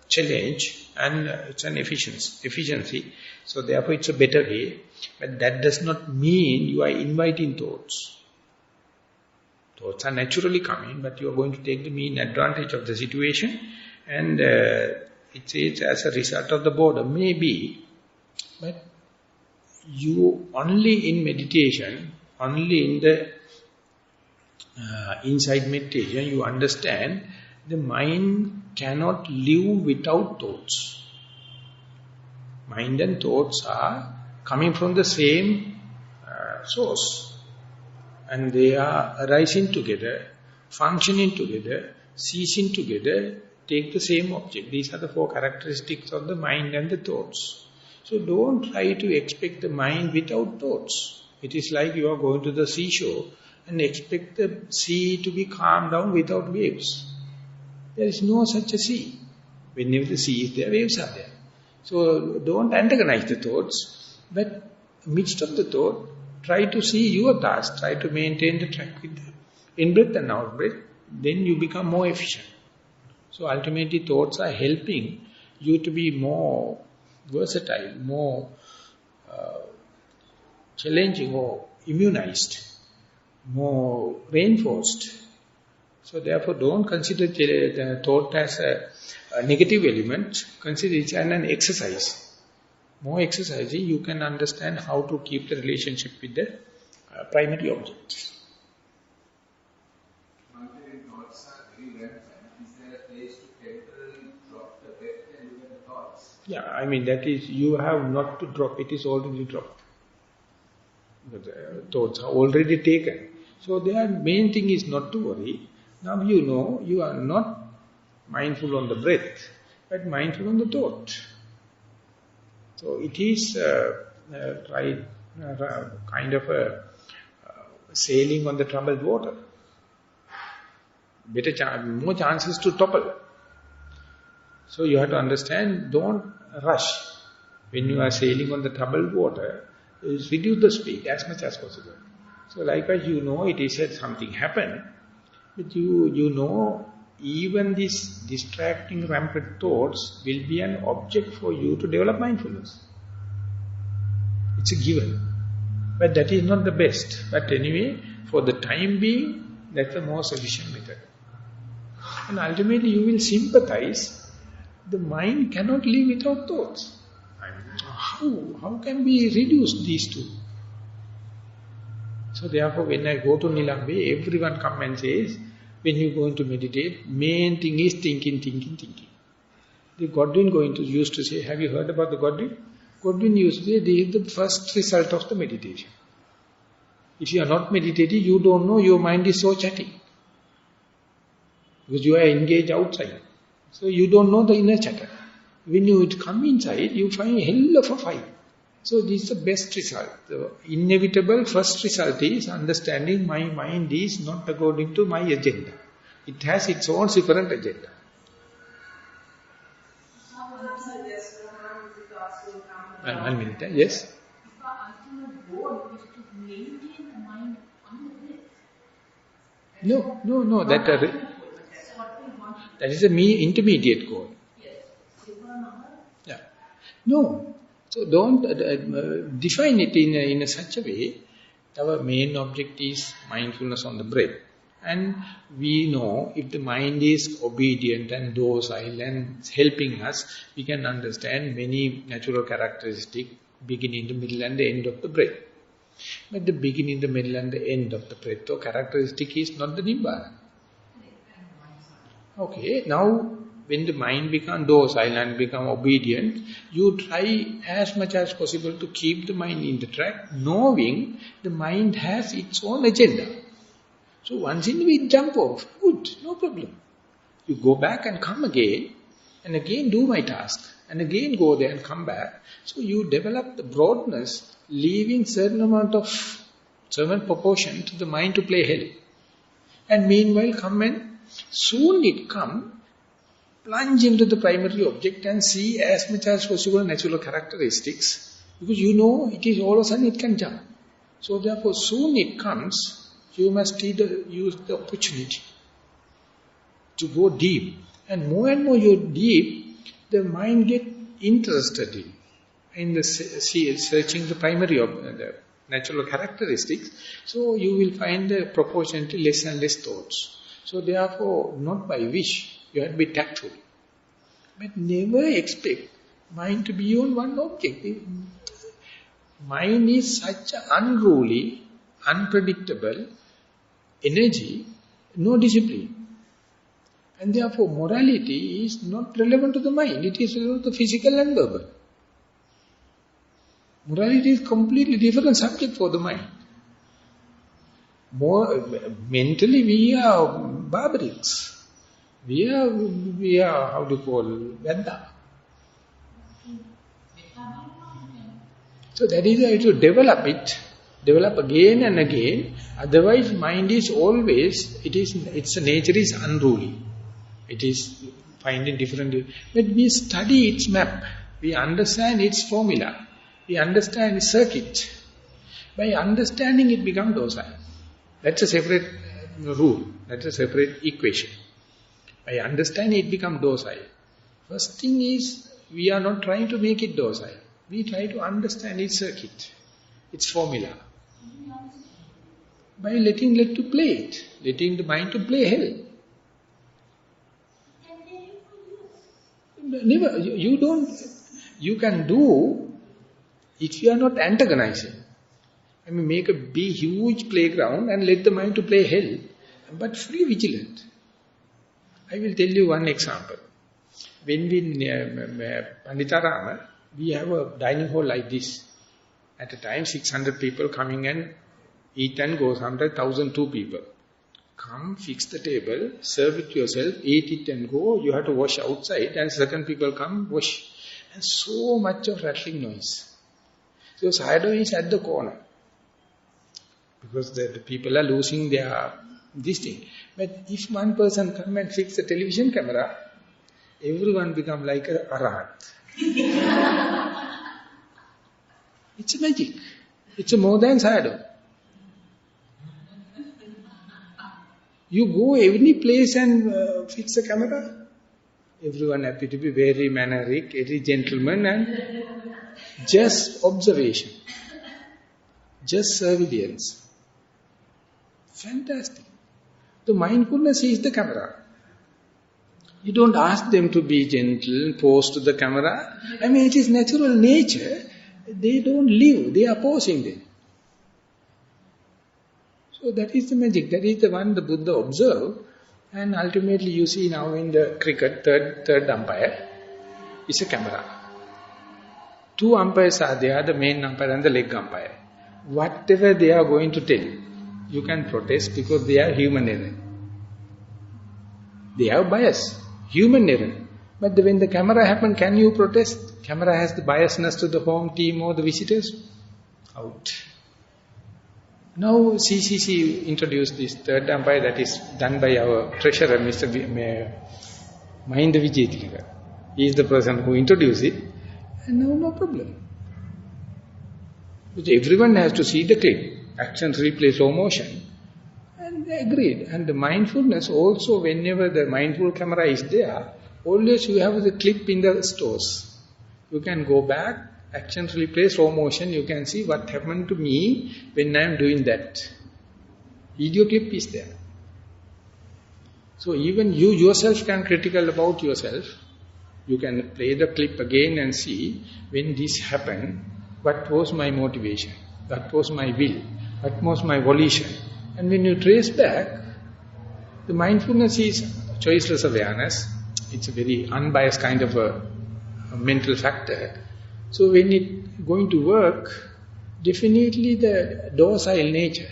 Speaker 1: challenge, and it's an efficiency. So therefore, it's a better way. But that does not mean you are inviting thoughts. Thoughts are naturally coming, but you are going to take the mean advantage of the situation, and it says as a result of the boredom, maybe, but you only in meditation, only in the inside meditation, you understand the mind cannot live without thoughts. Mind and thoughts are coming from the same source. And they are arising together, functioning together, ceasing together, take the same object. These are the four characteristics of the mind and the thoughts. So don't try to expect the mind without thoughts. It is like you are going to the seashore and expect the sea to be calmed down without waves. There is no such a sea. Whenever the sea is there, waves are there. So don't antagonize the thoughts, but midst of the thought, try to see your task, try to maintain the track with the in-breath and out-breath, then you become more efficient. So ultimately thoughts are helping you to be more versatile, more challenging or immunized, more reinforced. So therefore don't consider the thought as a negative element, consider it as an exercise. More exercising, you can understand how to keep the relationship with the primary object.
Speaker 4: Multiple thoughts are very rampant. Is there a place to temporarily drop the breath and look at the thoughts?
Speaker 1: Yeah, I mean that is, you have not to drop, it is already dropped. The thoughts are already taken. So the main thing is not to worry. Now you know you are not mindful on the breath, but mindful on the thought. So it is, try kind of a sailing on the troubled water. More chances to topple. So you have to understand, don't rush. When you are sailing on the troubled water, reduce the speed as much as possible. So likewise, you know it is that something happened, but you know even these distracting rampant thoughts will be an object for you to develop mindfulness. It's a given. But that is not the best. But anyway, for the time being, that's the most efficient method. And ultimately you will sympathize. The mind cannot live without thoughts. How can we reduce these two? So therefore, when I go to Nilambe, everyone come and says, when you going to meditate, main thing is thinking. The Godwin used to say, have you heard about the Godwin? Godwin used to say, this is the first result of the meditation. If you are not meditating, you don't know your mind is so chatty. Because you are engaged outside. So you don't know the inner chatter. When you come inside, you find hell of a fight. So this is the best result. The inevitable first result is understanding my mind is not according to my agenda. It has its own different agenda. One minute, yes?
Speaker 2: If our ultimate goal is to maintain the mind on the breath.
Speaker 1: No, that is a intermediate goal.
Speaker 2: Yes.
Speaker 1: Yeah. No. So don't define it in such a way. Our main object is mindfulness on the breath. And we know if the mind is obedient and docile and helping us, we can understand many natural characteristics beginning, the middle and the end of the breath. But the beginning, the middle and the end of the breath, so characteristic is not the Nibbana. Okay, now when the mind becomes docile and become obedient, you try as much as possible to keep the mind in the track, knowing the mind has its own agenda. So once in a week jump off, good, no problem. You go back and come again, and again do my task, and again go there and come back. So you develop the broadness, leaving certain proportion to the mind to play hell. And meanwhile come and soon it come, plunge into the primary object and see as much as possible natural characteristics, because you know it is all of a sudden it can jump. So therefore soon it comes, you must either use the opportunity to go deep. And more you deep, the mind get interested in the searching the primary of the natural characteristics. So you will find the proportionately less and less thoughts. So therefore, not by wish, you have to be tactful. But never expect mind to be on one object. Mind is such an unruly, unpredictable energy, no discipline. And therefore morality is not relevant to the mind, it is relevant to the physical and verbal. Morality is completely different subject for the mind. Mentally we are barbarics. We are how to call, Vedda. So that is why to develop it, develop again and again. Otherwise mind is always, its nature is unruly. It is finding different, but we study its map. We understand its formula. We understand its circuit. By understanding it becomes docile. That's a separate rule. That's a separate equation. By understanding it becomes docile. First thing is, we are not trying to make it docile. We try to understand its circuit, its formula. By letting the mind to play hell. Never, you can do if you are not antagonizing. I mean, make a big, huge playground and let the mind to play hell, but free vigilant. I will tell you one example. When we in Panditarama, we have a dining hall like this. At a time, 600 people coming and eat and go, sometimes 1,002 people. Come, fix the table, serve it yourself, eat it and go. You have to wash outside and second people come, wash. And so much of rattling noise. So shadow is at the corner. Because the people are losing their this thing. But if one person come and fix a television camera, everyone become like a arahat. It's a magic. It's a more than shadow. You go any place and fix a camera, everyone happy to be very manneristic, very gentleman, and just observation, just surveillance. Fantastic. The mindfulness is the camera. You don't ask them to be gentle, pose to the camera. I mean, it is natural nature. They don't live, they are posing them. So that is the magic. That is the one the Buddha observed. And ultimately you see now in the cricket, third umpire is a camera. 2 umpires are there, the main umpire and the leg umpire. Whatever they are going to tell, you can protest because they are human error. They have bias, human error. But when the camera happens, can you protest? Camera has the biasness to the home team or the visitors? Out. Now CCC introduced this third umpire that is done by our treasurer, Mr. Mahinda Vijayathilaka. He is the person who introduced it. And now no problem. Because everyone has to see the clip. Action, replay, slow motion. And they agreed. And the mindfulness also, whenever the mindful camera is there, always you have the clip in the stores. You can go back, action, replay, slow motion, you can see what happened to me when I am doing that. Video clip is there. So even you yourself can critical about yourself. You can play the clip again and see when this happened, what was my motivation, what was my will, what was my volition. And when you trace back, the mindfulness is choiceless awareness. It's a very unbiased kind of a mental factor. So when it going to work, definitely the docile nature,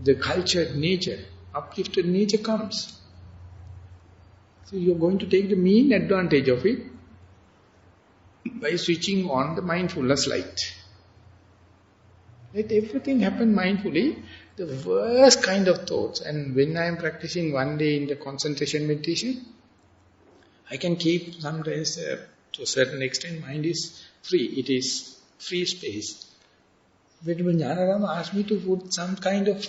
Speaker 1: the cultured nature, uplifted nature comes. So you're going to take the mean advantage of it by switching on the mindfulness light. Let everything happen mindfully, the worst kind of thoughts. And when I am practicing one day in the concentration meditation, I can keep sometimes to a certain extent, mind is free. It is free space. When Jnanarama asked me to put some kind of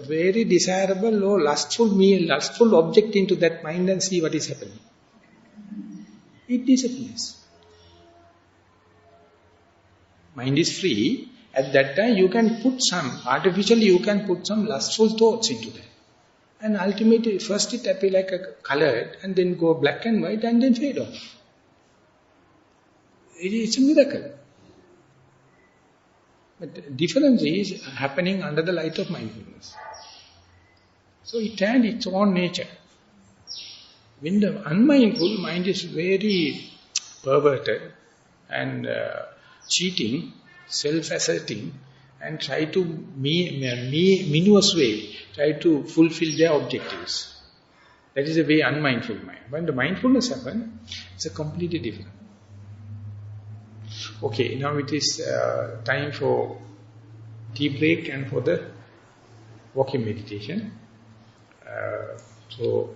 Speaker 1: very desirable or lustful object into that mind and see what is happening, it disappears. Mind is free. At that time you can put artificially you can put some lustful thoughts into that. And ultimately, first it appears like a colored, and then go black and white, and then fade off. It's a miracle. But the difference is happening under the light of mindfulness. So it had its own nature. When the unmindful mind is very perverted and cheating, self-asserting, and try to, minuous way, try to fulfill their objectives. That is a very unmindful mind. When the mindfulness happens, it's a completely different. Okay, now it is time for tea break and for the walking meditation. So,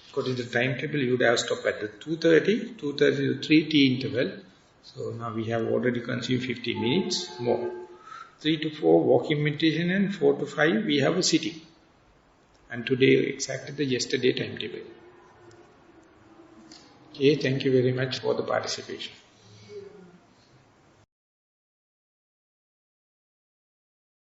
Speaker 1: according to the timetable, you would have stopped at the 2:30 to 3 tea interval. So now we have already consumed 50 minutes more. 3 to 4 walking meditation and 4 to 5 we have a sitting. And today exactly the yesterday timetable. Okay, thank you very much for the participation.